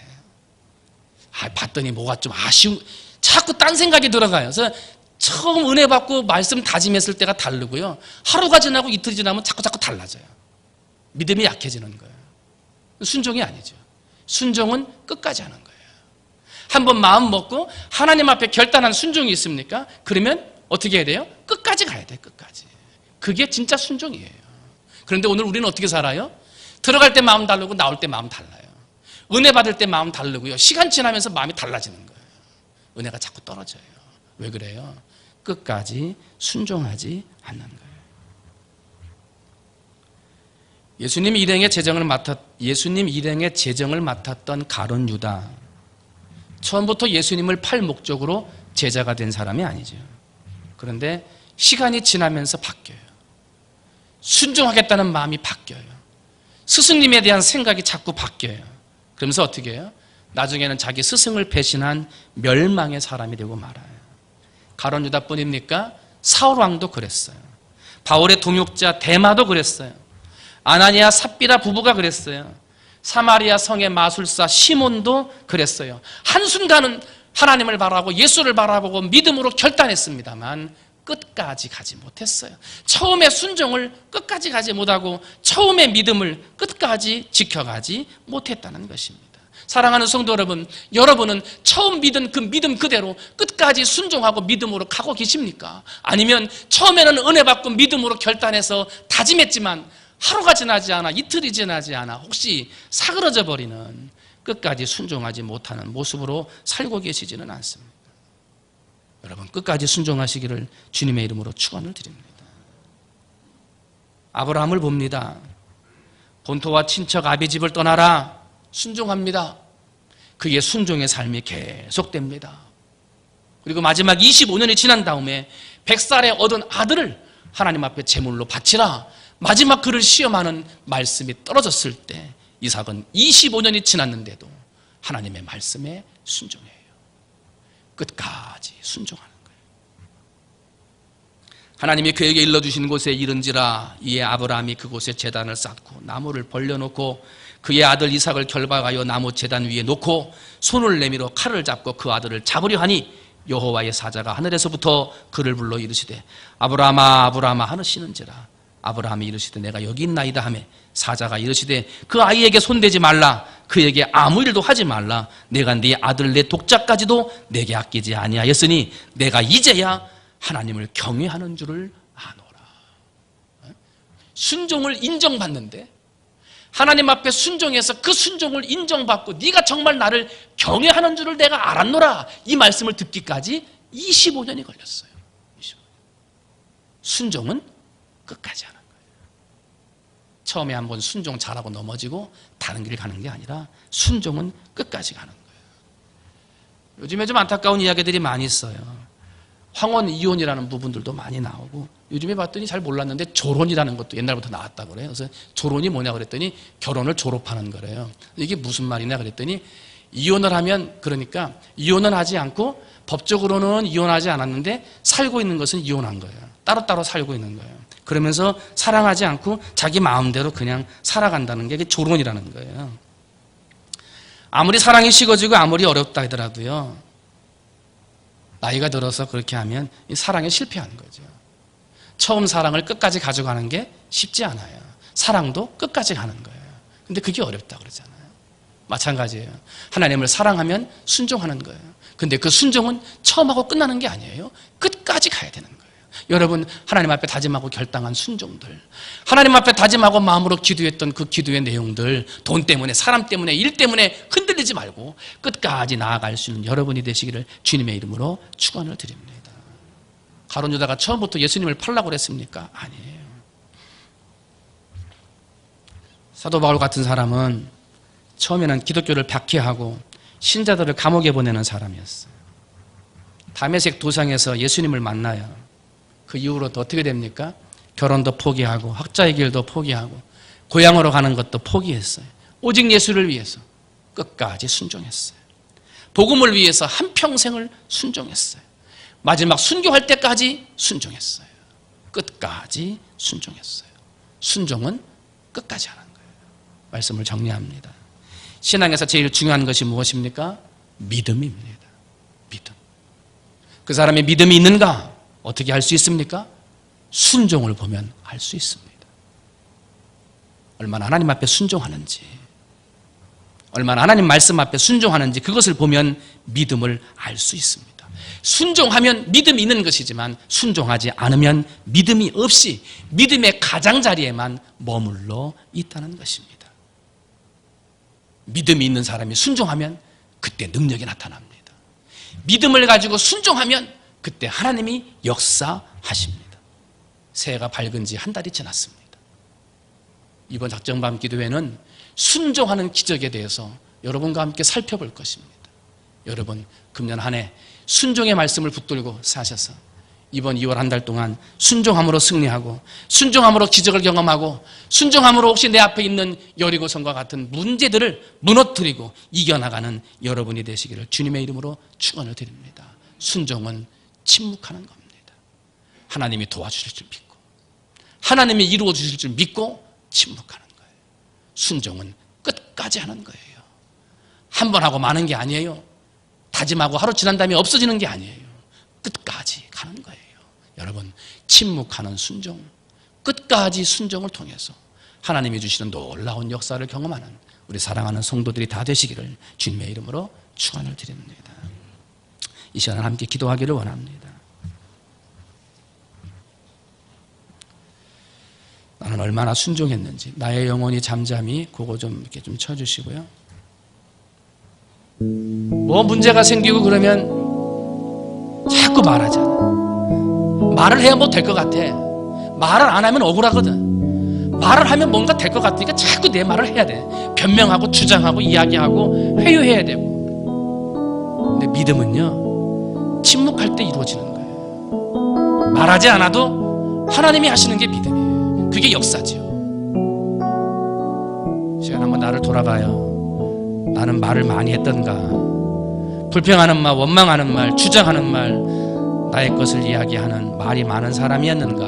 Speaker 1: 봤더니 뭐가 좀 아쉬운, 자꾸 딴 생각이 들어가요. 그래서 처음 은혜 받고 말씀 다짐했을 때가 다르고요, 하루가 지나고 이틀이 지나면 자꾸 달라져요. 믿음이 약해지는 거예요. 순종이 아니죠. 순종은 끝까지 하는 거예요. 한번 마음 먹고 하나님 앞에 결단한 순종이 있습니까? 그러면 어떻게 해야 돼요? 끝까지 가야 돼요. 끝까지. 그게 진짜 순종이에요. 그런데 오늘 우리는 어떻게 살아요? 들어갈 때 마음 다르고 나올 때 마음 달라요. 은혜 받을 때 마음 다르고요, 시간 지나면서 마음이 달라지는 거예요. 은혜가 자꾸 떨어져요. 왜 그래요? 끝까지 순종하지 않는 거예요. 예수님 일행의 재정을 맡았던 가룟 유다, 처음부터 예수님을 팔 목적으로 제자가 된 사람이 아니죠. 그런데 시간이 지나면서 바뀌어요. 순종하겠다는 마음이 바뀌어요. 스승님에 대한 생각이 자꾸 바뀌어요. 그러면서 어떻게 해요? 나중에는 자기 스승을 배신한 멸망의 사람이 되고 말아요. 가룟 유다뿐입니까? 사울 왕도 그랬어요. 바울의 동역자 데마도 그랬어요. 아나니아 삽비라 부부가 그랬어요. 사마리아 성의 마술사 시몬도 그랬어요. 한순간은 하나님을 바라보고 예수를 바라보고 믿음으로 결단했습니다만 끝까지 가지 못했어요. 처음에 순종을 끝까지 가지 못하고 처음에 믿음을 끝까지 지켜가지 못했다는 것입니다. 사랑하는 성도 여러분, 여러분은 처음 믿은 그 믿음 그대로 끝까지 순종하고 믿음으로 가고 계십니까? 아니면 처음에는 은혜 받고 믿음으로 결단해서 다짐했지만 하루가 지나지 않아, 이틀이 지나지 않아 혹시 사그러져 버리는, 끝까지 순종하지 못하는 모습으로 살고 계시지는 않습니다. 여러분, 끝까지 순종하시기를 주님의 이름으로 축원을 드립니다. 아브라함을 봅니다. 본토와 친척 아비집을 떠나라. 순종합니다. 그의 순종의 삶이 계속됩니다. 그리고 마지막 25년이 지난 다음에 100살에 얻은 아들을 하나님 앞에 제물로 바치라. 마지막 그를 시험하는 말씀이 떨어졌을 때 이삭은 25년이 지났는데도 하나님의 말씀에 순종해요. 끝까지 순종하는 거예요. 하나님이 그에게 일러주신 곳에 이른지라. 이에 아브라함이 그곳에 제단을 쌓고 나무를 벌려놓고 그의 아들 이삭을 결박하여 나무 제단 위에 놓고 손을 내밀어 칼을 잡고 그 아들을 잡으려 하니 여호와의 사자가 하늘에서부터 그를 불러 이르시되 아브라함아 아브라함아 하시는지라. 아브라함이 이르시되 내가 여기 있나이다 하며 사자가 이르시되 그 아이에게 손대지 말라. 그에게 아무 일도 하지 말라. 내가 네 아들 내 독자까지도 내게 아끼지 아니하였으니 내가 이제야 하나님을 경외하는 줄을 아노라. 순종을 인정받는데, 하나님 앞에 순종해서 그 순종을 인정받고 네가 정말 나를 경외하는 줄을 내가 알았노라, 이 말씀을 듣기까지 25년이 걸렸어요. 25년. 순종은 끝까지 하는 거예요. 처음에 한번 순종 잘하고 넘어지고 다른 길 가는 게 아니라 순종은 끝까지 가는 거예요. 요즘에 좀 안타까운 이야기들이 많이 있어요. 황혼 이혼이라는 부분들도 많이 나오고,
Speaker 2: 요즘에 봤더니 잘 몰랐는데 조론이라는 것도 옛날부터 나왔다고 그래요. 그래서 조론이 뭐냐 그랬더니 결혼을 졸업하는 거래요. 이게 무슨 말이냐 그랬더니 이혼을 하면, 그러니까 이혼은 하지 않고 법적으로는 이혼하지 않았는데 살고 있는 것은 이혼한 거예요. 따로따로 살고 있는 거예요. 그러면서 사랑하지 않고 자기 마음대로 그냥 살아간다는 게 이게 조론이라는 거예요. 아무리 사랑이 식어지고 아무리 어렵다 하더라도요, 나이가 들어서 그렇게 하면 이 사랑에 실패하는 거죠. 처음 사랑을 끝까지 가져가는 게 쉽지 않아요. 사랑도 끝까지 가는 거예요. 근데 그게 어렵다 그러잖아요. 마찬가지예요. 하나님을 사랑하면 순종하는 거예요. 근데 그 순종은 처음하고 끝나는 게 아니에요. 끝까지 가야 되는 거예요. 여러분, 하나님 앞에 다짐하고 결단한 순종들, 하나님 앞에 다짐하고 마음으로 기도했던 그 기도의 내용들, 돈 때문에, 사람 때문에, 일 때문에 흔들리지 말고 끝까지 나아갈 수 있는 여러분이 되시기를 주님의 이름으로 축원을 드립니다. 가룟 유다가 처음부터 예수님을 팔라고 그랬습니까? 아니에요. 사도 바울 같은 사람은 처음에는 기독교를 박해하고 신자들을 감옥에 보내는 사람이었어요. 다메섹 도상에서 예수님을 만나요. 그 이후로 또 어떻게 됩니까? 결혼도 포기하고 학자의 길도 포기하고 고향으로 가는 것도 포기했어요. 오직 예수를 위해서 끝까지 순종했어요. 복음을 위해서 한평생을 순종했어요. 마지막 순교할 때까지 순종했어요. 끝까지 순종했어요. 순종은 끝까지 하는 거예요. 말씀을 정리합니다. 신앙에서 제일 중요한 것이 무엇입니까? 믿음입니다. 믿음. 그 사람의 믿음이 있는가? 어떻게 할 수 있습니까? 순종을 보면 알 수 있습니다. 얼마나 하나님 앞에 순종하는지, 얼마나 하나님 말씀 앞에 순종하는지 그것을 보면 믿음을 알 수 있습니다. 순종하면 믿음이 있는 것이지만 순종하지 않으면 믿음이 없이 믿음의 가장자리에만 머물러 있다는 것입니다. 믿음이 있는 사람이 순종하면 그때 능력이 나타납니다. 믿음을 가지고 순종하면 그때 하나님이 역사하십니다. 새해가 밝은 지 한 달이 지났습니다. 이번 작정밤 기도회는 순종하는 기적에 대해서 여러분과 함께 살펴볼 것입니다. 여러분, 금년 한 해 순종의 말씀을 붙들고 사셔서 이번 2월 한 달 동안 순종함으로 승리하고 순종함으로 기적을 경험하고 순종함으로 혹시 내 앞에 있는 여리고성과 같은 문제들을 무너뜨리고 이겨나가는 여러분이 되시기를 주님의 이름으로 축원을 드립니다. 순종은 침묵하는 겁니다. 하나님이 도와주실 줄 믿고 하나님이 이루어 주실 줄 믿고 침묵하는 거예요. 순종은 끝까지 하는 거예요. 한 번 하고 마는 게 아니에요. 다짐하고 하루 지난 다음에 없어지는 게 아니에요. 끝까지 가는 거예요. 여러분, 침묵하는 순종, 끝까지 순종을 통해서 하나님이 주시는 놀라운 역사를 경험하는 우리 사랑하는 성도들이 다 되시기를 주님의 이름으로 축원을 드립니다. 이 시간에 함께 기도하기를 원합니다. 나는 얼마나 순종했는지, 나의 영혼이 잠잠히 그거 좀 이렇게 좀 쳐주시고요. 뭐 문제가 생기고 그러면 자꾸 말하잖아. 말을 해야 뭐 될 것 같아. 말을 안 하면 억울하거든. 말을 하면 뭔가 될 것 같으니까 자꾸 내 말을 해야 돼. 변명하고 주장하고 이야기하고 회유해야 되고. 근데 믿음은요, 침묵할 때 이루어지는 거예요. 말하지 않아도 하나님이 하시는 게 믿음이에요. 그게 역사지요. 시간 한번 나를 돌아봐요. 나는 말을 많이 했던가? 불평하는 말, 원망하는 말, 주장하는 말, 나의 것을 이야기하는 말이 많은 사람이었는가?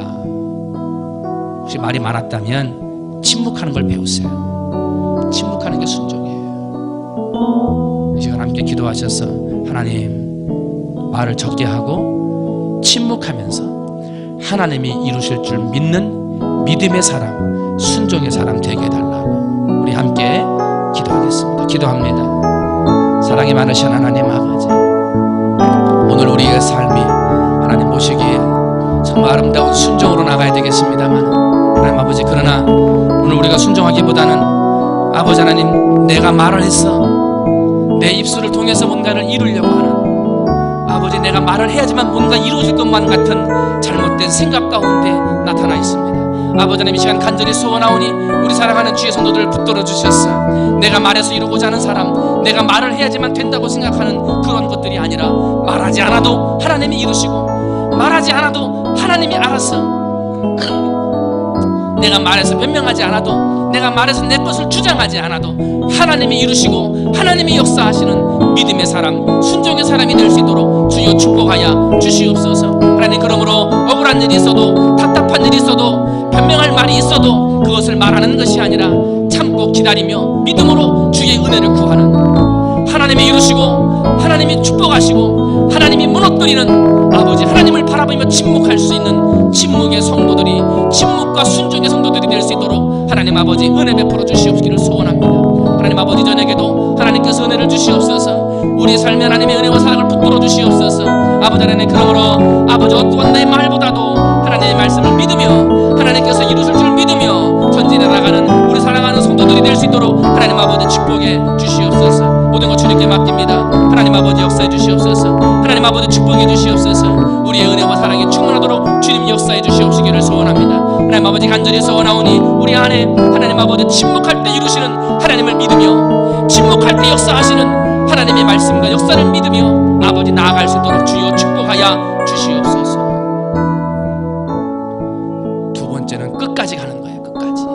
Speaker 2: 혹시 말이 많았다면 침묵하는 걸 배우세요. 침묵하는 게 순종이에요. 이 시간 함께 기도하셔서 하나님, 말을 적게 하고 침묵하면서 하나님이 이루실 줄 믿는 믿음의 사람, 순종의 사람 되게 해달라고 우리 함께 기도하겠습니다. 기도합니다. 사랑이 많으신 하나님 아버지, 오늘 우리의 삶이 하나님 보시기에 정말 아름다운 순종으로 나가야 되겠습니다만, 하나님 아버지, 그러나 오늘 우리가 순종하기보다는 아버지 하나님, 내가 말을 했어, 내 입술을 통해서 뭔가를 이루려고 하는, 아버지, 내가 말을 해야지만 뭔가 이루어질 것만 같은 잘못된 생각 가운데 나타나 있습니다. 아버지 하나님, 이 시간 간절히 소원하오니 우리 사랑하는 주의 성도들을 붙들어 주셨어. 내가 말해서 이루고자 하는 사람, 내가 말을 해야지만 된다고 생각하는 그런 것들이 아니라 말하지 않아도 하나님이 이루시고 말하지 않아도 하나님이 알아서 내가 말해서 변명하지 않아도, 내가 말해서 내 것을 주장하지 않아도 하나님이 이루시고 하나님이 역사하시는 믿음의 사람, 순종의 사람이 될 수 있도록 주여 축복하여 주시옵소서. 하나님, 그러므로 억울한 일이 있어도, 답답한 일이 있어도, 변명할 말이 있어도 그것을 말하는 것이 아니라 참고 기다리며 믿음으로 주의 은혜를 구하는, 하나님이 이루시고 하나님이 축복하시고 하나님이 무너뜨리는 아버지 하나님을 바라보며 침묵할 수 있는 침묵의 성도들이, 침묵과 순종의 성도들이 될 수 있도록 하나님 아버지 은혜 베풀어 주시옵기를 소원합니다. 하나님 아버지, 저녁에도 하나님께서 은혜를 주시옵소서. 우리 삶에 하나님의 은혜와 사랑을 붙들어 주시옵소서. 아버지 하나님, 그러므로 아버지 어떠한 내 말보다도 하나님의 말씀을 믿으며 하나님께서 이루실 줄 믿으며 전진해 나가는 우리 사랑하는 성도들이 될 수 있도록 하나님 아버지 축복해 주시옵소서. 모든 것 주님께 맡깁니다. 하나님 아버지 역사해 주시옵소서. 하나님 아버지 축복해 주시옵소서. 우리의 은혜와 사랑이 충만하도록 주님 역사해 주시옵시기를 소원합니다. 하나님 아버지, 간절히 소원하오니 우리 안에 하나님 아버지 침묵할 때 이루시는 하나님을 믿으며, 침묵할 때 역사하시는 하나님의 말씀과 역사를 믿으며 아버지 나아갈 수 있도록 주여 축복하여 주시옵소서. 두 번째는 끝까지 가는 거예요. 끝까지.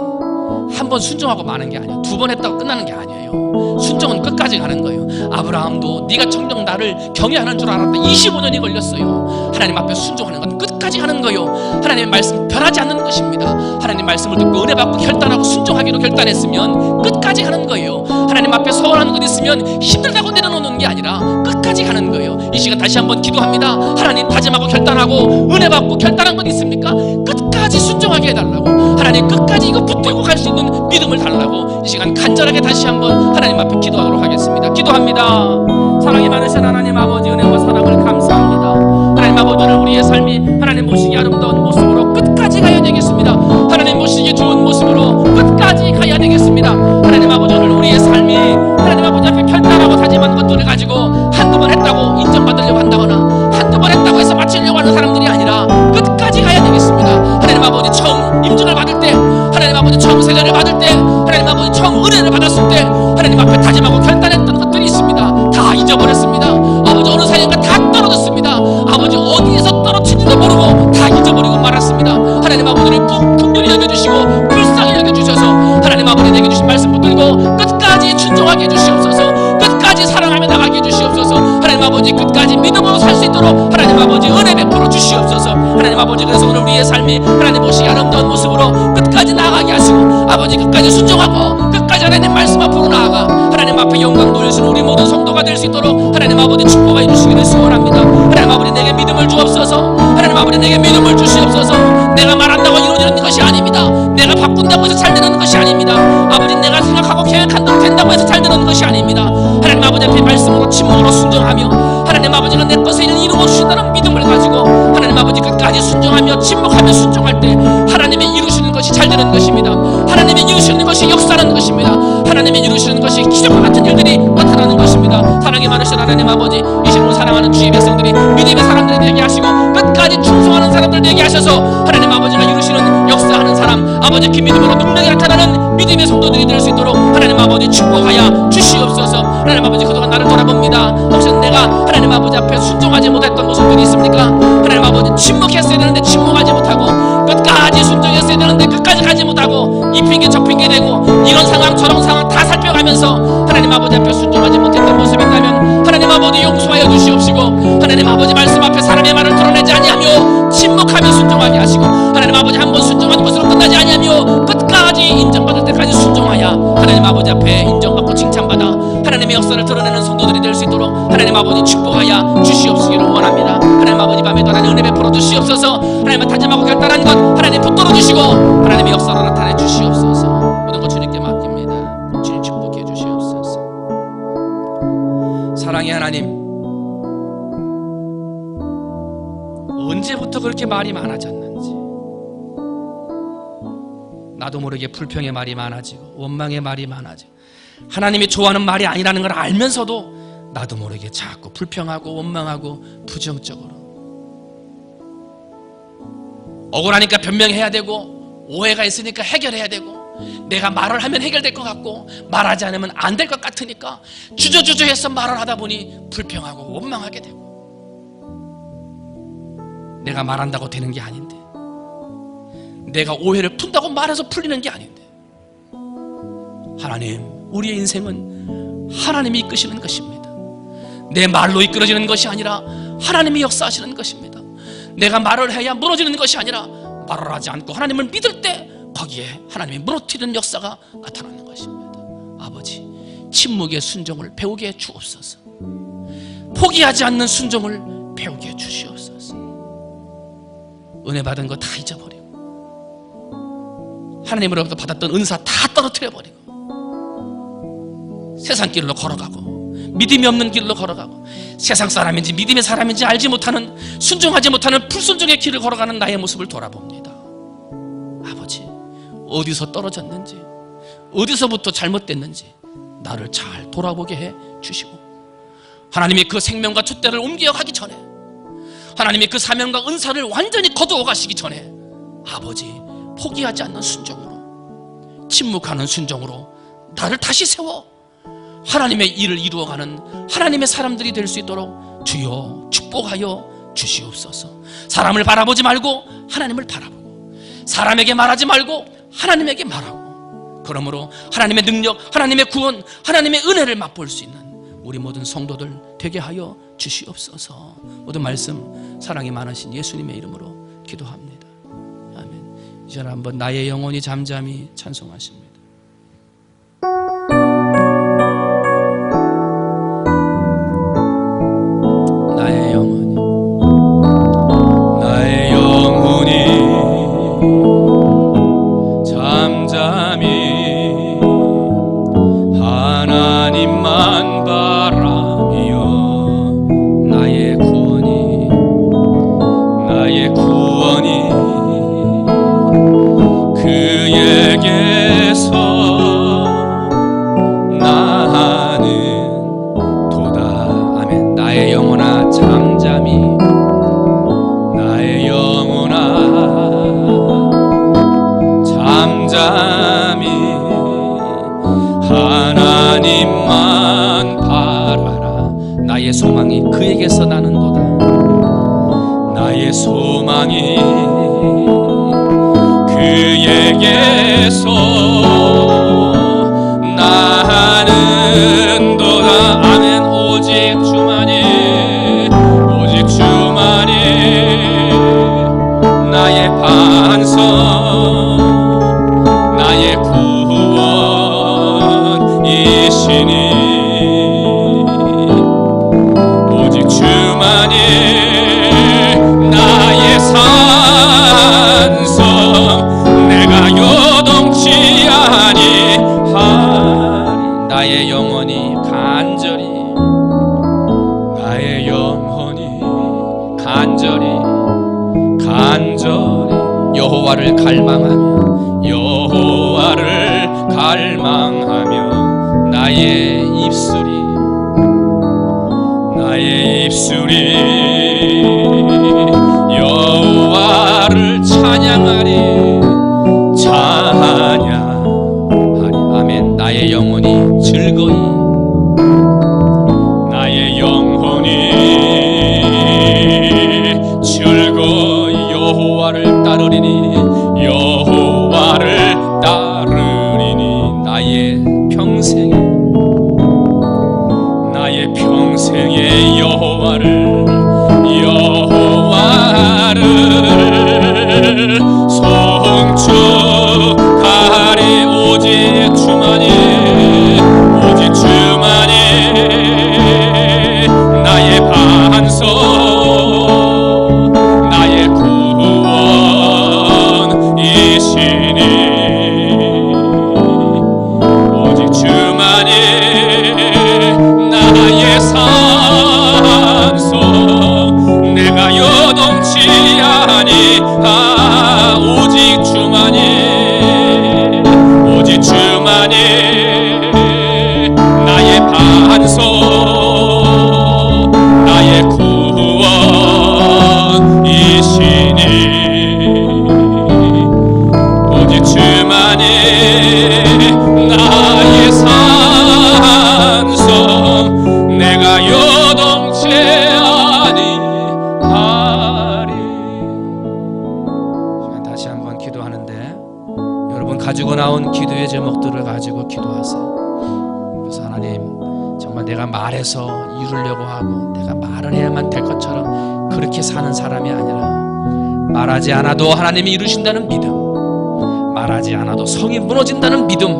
Speaker 2: 한 번 순종하고 마는 게 아니에요. 두 번 했다고 끝나는 게 아니에요. 순종은 끝까지 가는 거예요. 아브라함도 네가 정녕 나를 경외하는 줄 알았는데 25년이 걸렸어요. 하나님 앞에 순종하는 건 끝까지 하는 거예요. 하나님의 말씀 변하지 않는 것입니다. 하나님 말씀을 듣고 은혜 받고 결단하고 순종하기로 결단했으면 끝까지 가는 거예요. 하나님 앞에 서운한 것 있으면 힘들다고 내려놓는 게 아니라 끝까지 가는 거예요. 이 시간 다시 한번 기도합니다. 하나님, 다짐하고 결단하고 은혜 받고 결단한 것 있습니까? 끝까지 순종하게 해달라고. 하나님, 끝까지 이거 붙들고 갈 수 있는 믿음을 달라고 이 시간 간절하게 다시 한번 하나님 앞에 기도하도록 하겠습니다. 기도합니다. 사랑이 많으신 하나님 아버지, 은혜와 사랑을 감사합니다. 하나님 아버지, 오늘 우리의 삶이 하나님 모시기 아름다운 모습으로 끝까지 가야 되겠습니다. 하나님 모시기 좋은 모습으로 끝까지 가야 되겠습니다. 하나님 아버지, 오늘 우리의 삶이 하나님 아버지 앞에 결단하고 다짐한 것들을 가지고 한두 번 했다고 인정받으려고 한다거나 한두 번 했다고 해서 마치려고 하는 사람들이 아니라 끝까지 가야 되겠습니다. 하나님 아버지, 처음 임종을 받을 때, 하나님 아버지 처음 세례를 받을 때, 하나님 아버지 처음 은혜를 받았을 때 하나님 앞에 다짐하고 결단했던 것들이 있습니다. 다 잊어버렸습니다. 아버지, 어느 사이인가 다 떨어졌습니다. 아버지, 어디에서 떨어진지도 모르고 다 잊어버리고 말았습니다. 하나님 아버지를 긍휼히 여겨주시고 불쌍히 여겨주셔서 하나님 아버지 내게 주신 말씀 붙들고 끝까지 순종하게 해주시옵소서. 끝까지 사랑하며 나가게 해주시옵소서. 하나님 아버지, 끝까지 믿음으로 살 수 있도록 하나님 아버지 은혜 베풀어 주시옵소서. 하나님 아버지, 그래서 오늘 우리의 삶이 하나님 모시기 아름다운 모습으로 끝까지 나아가게 하시고 아버지 끝까지 순종하고 끝까지 하나님 말씀 앞으로 나아가 하나님 앞에 영광 돌리시는 우리 모든 성도가 될 수 있도록 하나님 아버지 축복해 주시기를 소원합니다. 하나님 아버지, 내게 믿음을 주옵소서. 하나님 아버지, 내게 믿음을 주시옵소서. 내가 말한다고 이루어지는 것이 아닙니다. 내가 바꾼다고 해서 잘 되는 것이 아닙니다. 아버지, 내가 생각하고 계획한 대로 된다고 해서 잘 되는 것이 아닙니다. 하나님 아버지 앞에 말씀으로 침묵으로 순종하며 하나님 아버지는 내 것을 이루어 주신다는 믿음을 가지고 하나님 아버지 끝까지 순종하며 침묵하며 순종할 때 하나님의 이루시는 것이 잘 되는 것입니다. 하나님의 이루시는 것이 역사하는 것입니다. 하나님의 이루시는 것이 기적과 같은 일들이 나타나는 것입니다. 사랑이 많으신 하나님 아버지, 이 시간을 사랑하는 주의 백성들이 믿음의 사람들이 되게 하시고 끝까지 충성하는 사람들 되게 하셔서 하나님 아버지가 이루시는 역사하는 사람, 아버지 그 믿음으로 능력이 나타나는 믿음의 성도들이 될 수 있도록 하나님 아버지 축복하여 주시옵소서. 하나님 아버지, 그동안 나를 돌아봅니다. 혹시 내가 하나님 아버지 앞에 순종하지 못했던 모습들이 있습니까? 하나님 아버지, 침묵했어야 되는데 침묵하지 못하고 끝까지 순종했어야 되는데 끝까지 가지 못하고 이 핑계 저 핑계 대고 이런 상황 저런 상황 다 살펴가면서 하나님 아버지 앞에 순종하지 못했던 모습이 있다면 하나님 아버지 용서하여 주시옵시고 하나님 아버지 말씀 앞에 사람의 말을 드러내지 아니하며 침묵하며 순종하게 하시고 하나님 아버지 한번 순종한 것으로 끝나지 아니하며 끝까지 인정받을 때까지 순종하여 하나님 아버지 앞에 인정받고 칭찬받아 하나님의 역사를 드러내는 성도들이 될 수 있도록 하나님 아버지 축복하여 주시옵시기를 원합니다. 하나님 아버지, 밤에도 하나님 은혜 베풀어 주시옵소서. 하나님은 다짐하고 결단한 것 하나님 붙들어 주시고 하나님의 역사로 나타내 주시옵소서. 모든 것 주님께 맡깁니다. 주님 축복해 주시옵소서. 사랑의 하나님, 언제부터 그렇게 말이 많아졌는지, 나도 모르게 불평의 말이 많아지고 원망의 말이 많아지고 하나님이 좋아하는 말이 아니라는 걸 알면서도 나도 모르게 자꾸 불평하고 원망하고 부정적으로 억울하니까 변명해야 되고 오해가 있으니까 해결해야 되고 내가 말을 하면 해결될 것 같고 말하지 않으면 안 될 것 같으니까 주저주저해서 말을 하다 보니 불평하고 원망하게 되고 내가 말한다고 되는 게 아닌데 내가 오해를 푼다고 말해서 풀리는 게 아닌데, 하나님, 우리의 인생은 하나님이 이끄시는 것입니다. 내 말로 이끌어지는 것이 아니라 하나님이 역사하시는 것입니다. 내가 말을 해야 무너지는 것이 아니라 말을 하지 않고 하나님을 믿을 때 거기에 하나님이 무너뜨리는 역사가 나타나는 것입니다. 아버지, 침묵의 순종을 배우게 해 주옵소서. 포기하지 않는 순종을 배우게 해 주시옵소서. 은혜 받은 거 다 잊어버리고 하나님으로부터 받았던 은사 다 떨어뜨려버리고 세상 길로 걸어가고 믿음이 없는 길로 걸어가고 세상 사람인지 믿음의 사람인지 알지 못하는, 순종하지 못하는 불순종의 길을 걸어가는 나의 모습을 돌아봅니다. 아버지, 어디서 떨어졌는지, 어디서부터 잘못됐는지 나를 잘 돌아보게 해 주시고, 하나님이 그 생명과 촛대를 옮겨가기 전에, 하나님이 그 사명과 은사를 완전히 거두어 가시기 전에 아버지, 포기하지 않는 순종으로, 침묵하는 순종으로 나를 다시 세워 하나님의 일을 이루어가는 하나님의 사람들이 될 수 있도록 주여 축복하여 주시옵소서. 사람을 바라보지 말고 하나님을 바라보고, 사람에게 말하지 말고 하나님에게 말하고, 그러므로 하나님의 능력, 하나님의 구원, 하나님의 은혜를 맛볼 수 있는 우리 모든 성도들 되게 하여 주시옵소서. 모든 말씀 사랑이 많으신 예수님의 이름으로 기도합니다. 아멘. 이제 한번 나의 영혼이 잠잠히 찬송하십니다. 나의 영혼이, 나의 영혼이 잠잠히 하나님만 바라며, 나의 구원이, 나의 구원이 그에게서 나는 도다. 아멘. 나의 영혼아 잠잠히, 나의 영혼아 잠잠히 하나님만 바라라. 나의 소망이 그에게서 나는도다. 나의 소망이 그에게서 나는도다. 아멘. 오직 주만이, 오직 주만이 나의 반석, 나의 구원이시니, 오직 주만이 나의 산성, 내가 요동치 아니하리. 나의 영혼이 간절히, 나의 영혼이 간절히 여호와를 갈망하며, 여호와를 갈망하며 나의 입술이, 나의 입술이 여호와를 찬양하리, 찬양하리. 아멘. 나의 영혼이 즐거이, 나의 영혼이 즐거이 여호와를 따르리니, 여호와를 따르리니. 나의 평생에, 나의 평생에 여호와를, 여호와를 송축하리. 오직 주만이, 오직 주만이 나의 반석, 나의 구원이시니, 오직 주만이 기도하세요. 그래서 하나님, 정말 내가 말해서 이루려고 하고 내가 말을 해야만 될 것처럼 그렇게 사는 사람이 아니라 말하지 않아도 하나님이 이루신다는 믿음, 말하지 않아도 성이 무너진다는 믿음,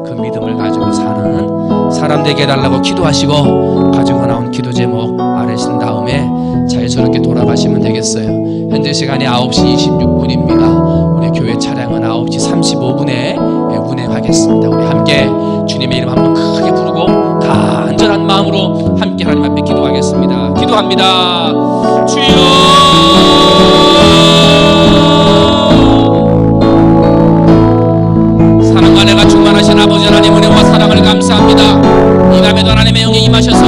Speaker 2: 그 믿음을 가지고 사는 사람 되게 해달라고 기도하시고, 가지고 나온 기도 제목 아뢰신 다음에 자연스럽게 돌아가시면 되겠어요. 현재 시간이 9시 26분입니다. 우리 교회 차량은 9시 35분에 운행하겠습니다. 우리 함께 주님의 이름 한번 크게 부르고 간절한 마음으로 함께 하나님 앞에 기도하겠습니다. 기도합니다. 주여, 사랑과 내가 충만하신 아버지 하나님, 은혜와 사랑을 감사합니다. 이 밤에도 하나님의 영이 임하셔서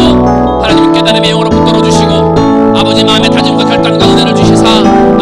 Speaker 2: 하나님 깨달음의 영으로 붙들어 주시고, 아버지 마음의 다짐과 결단과 은혜를 주시사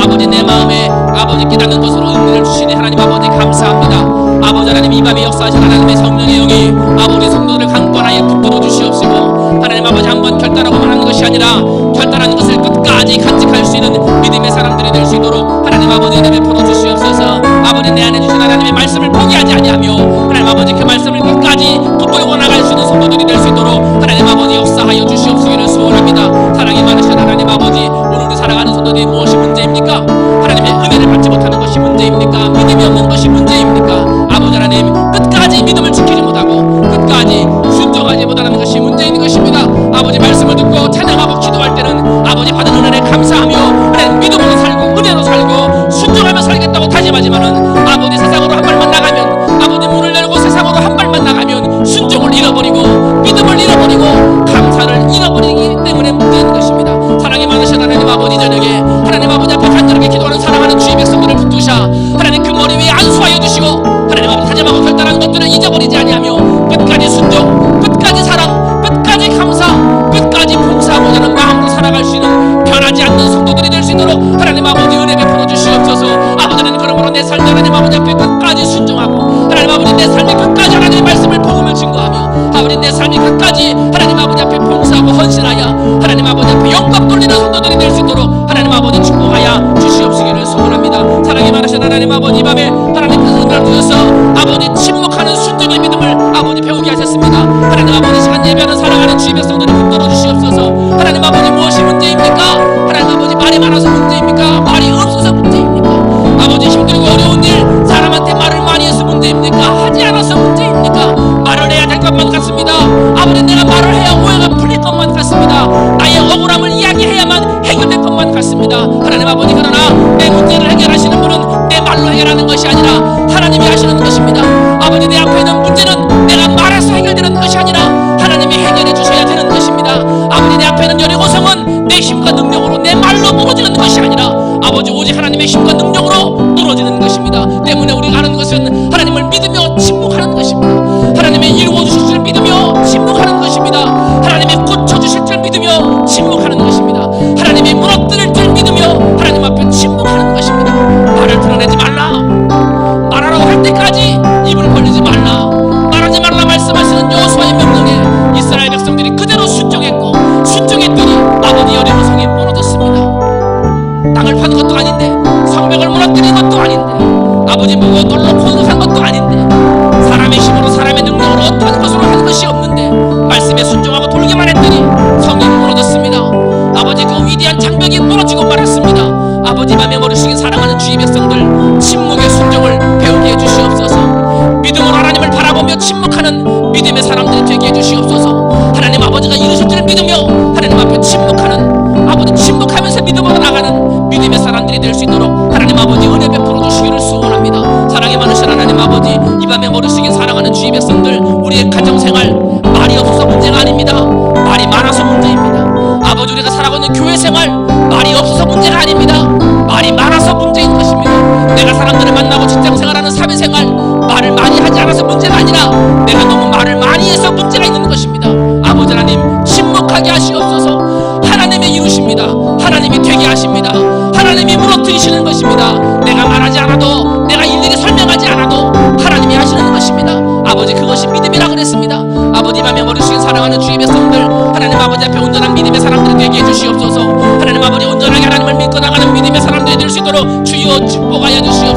Speaker 2: 아버지 내 마음에 아버지 깨닫는 것으로 은혜를 주시니 하나님 아버지 감사합니다. 아버지 하나님, 이 밤에 역사하신 하나님의 성령의 영이 아버지 성도들을 강권하여 붙들어 주시옵시고, 하나님 아버지 한번 결단하고만 하는 것이 아니라 결단하는 것을 끝까지 간직할 수 있는 믿음의 사람들이 될 수 있도록 하나님 아버지 은혜 베풀어 주시옵소서. 아버지 내 안에 주신 하나님의 말씀을 포기하지 아니하며 하나님 아버지 그 말씀을 끝까지 붙들고 나갈 수 있는 성도들이 될 수 있도록 하나님 아버지 역사하여 주시옵시기를 소원합니다. 사랑이 많으신 하나님 아버지, 오늘 우리 살아가는 성도들이 무엇이 문제입니까? 하나님의 은혜를 받지 못하는 것이 문제입니까? 믿음이 없는 것이 문제입니까? 아버지 하나님, 끝까지 믿음을 지키지 못하고 끝까지 순종하지 못하는 것이 문제인 것입니다. 아버지 말씀을 듣고 찬양하고 기도할 때는 아버지 받은 은혜를 감사하며 하나님 믿음으로 살고 은혜로 살고 순종하며 살겠다고 다짐하지만은 아버지 세상으로 한 발만 나가면, 아버지 문을 열고 세상으로 한 발만 나가면 순종을 잃어버리고 믿음을 잃어버리고 감사를 잃어버리기 때문에 문제인 것입니다. 사랑이 많으신 하나님 아버지, 저녁에 하나님 아버지 앞에 간절하게 기도하는 사랑하는 주의 백성들을 붙드셔 하나님 그 머리 위에 안수하여 주시고, 하나님 아버지 다짐하고 결단하는 것들을 잊어버리지 아니하며 끝까지 순종, 끝까지 사랑, 끝까지 감사, 끝까지 봉사하고자 하는 마음으로 살아갈 수 있는 변하지 않는 성도들이 될 수 있도록 하나님 아버지 은혜 베풀어 주시옵소서. 아버지는 그러므로 내 삶 하나님 아버지 앞에 끝까지 순종하고, 하나님 아버지 내 삶이 끝까지 하나님의 말씀을 복음을 증거하며, 아버지 내 삶이 끝까지 하나님 아버지 앞에 봉사하고 헌신하여 하나님 아버지 앞에 영광 돌리는 성도들이 될 수 있도록 하나님 아버지 축복하여 주시옵시기를 소원합니다. 사랑이 많으신 하나님 아버지, 이 밤에 하나님 그 은혜를 주셔서 아버지 침묵하는 순종의 믿음을 아버지 배우게 하셨습니다. 하나님 아버지 시간 예배하는 사랑하는 주의 백성들을 붙들어 주시옵소서. 하나님 아버지 무엇이 문제입니까? 하나님 아버지 말이 많아서 문제입니까? 말이 없어서 문제입니까? 아버지 힘들고 어려운 일, 사람한테 말을 많이 해서 문제입니까? 하지 않아서 문제입니까? 말을 해야 될 것만 같습니다. 아버지 내가 말을 해야 오해가 풀릴 것만 같습니다. 나의 억울함을 이야기해야만 해결될 것만 같습니다. 하나님 아버지, 그러나 내 문제를 해결하시는 분은 내 말로 해결하는 것이 아니라 하나님이 하시는 것입니다. 아버지 내 앞에 있는 문제는 내가 말해서 해결되는 것이 아니라 하나님이 해결해 주셔야 되는 것입니다. 아버지 내 앞에 있는 여리고성은 내 힘과 능력으로 내 말로 무너지는 것이 아니라 아버지 오직 하나님의 힘과 능력으로 무너지는 것입니다. 때문에 우리가 하는 것은 하나님을 믿으며 침묵하는 것입니다. 하나님의 이루어주실 줄 믿으며 침묵하는 것입니다. 하나님의 고쳐주실 줄 믿으며 침묵하는 것입니다. 하나님이 무너뜨릴 줄 믿으며 하나님 앞에 침묵하는 것입니다. 말을 드러내지 말라, 말하라고 할 때까지 입을 벌리지 말라, 말하지 말라 말씀하시는 여호수아의 명령에 이스라엘 백성들이 그대로 순종했고, 순종했더니 아버지 여리고성이 무너졌습니다. 땅을 파는 것도 아닌데, 성벽을 무너뜨린 것도 아닌데, 아버지 무거운 돌로 공격한 것도 아닌데, 사람의 힘으로 사람의 능력으로 어떤 것으로 한 것이 없는데 말씀에 순종하고 돌기만 했더니 성이 무너졌습니다. 아버지 그 위대한 장벽이 무너지고 말았습니다. 아버지 맘에 머리숙인 사랑하는 주의 백성들, 침묵의 순종을 배우게 해주시옵소서. 믿음으로 하나님을 바라보며 침묵하는 믿음의 사람들이 되게 해주시옵소서. 하나님 아버지가 이루실 줄 믿으며 하나님 앞에 침묵하는, 아버지 침묵하면서 믿음으로 나가는 믿음의 사람들이 될 수 있도록 하나님 아버지 은혜 베풀어 주시기를 소원합니다. 사랑이 많으신 하나님 아버지, 이 밤에 머리숙인 사랑하는 주의 백성들, 우리의 가정생활 말이 없어서 문제가 아닙니다. 말이 많아서 문제입니다. 아버지 우리가 살아가고 있는 교회생활 말이 없어서 문제가 아닙니다. 말이 많아서 문제인 것입니다. 내가 사람들을 만나고 직장생활하는 사회생활 말을 많이 하지 않아서 문제가 아니라 내가 너무 말을 많이 해서 문제가 있는 것입니다. 아버지 하나님 침묵하게 하시옵소서. 하나님의 이루십니다. 하나님이 되게 하십니다. 하나님이 무너뜨리시는 것입니다. 내가 말하지 않아도, 내가 일일이 설명하지 않아도 하나님이 하시는 것입니다. 아버지 그것이 믿음이라 그랬습니다. 아버지 밤에 머리숙인 사랑하는 주의 백성들, 하나님 아버지 앞에 온전한 믿음의 사람들이 되게 해주시옵소서. 하나님 아버지 온전하게 하나님을 믿고 나가는 믿음의 사람들이 될 수 있도록 주여 축복하여 주시옵소서.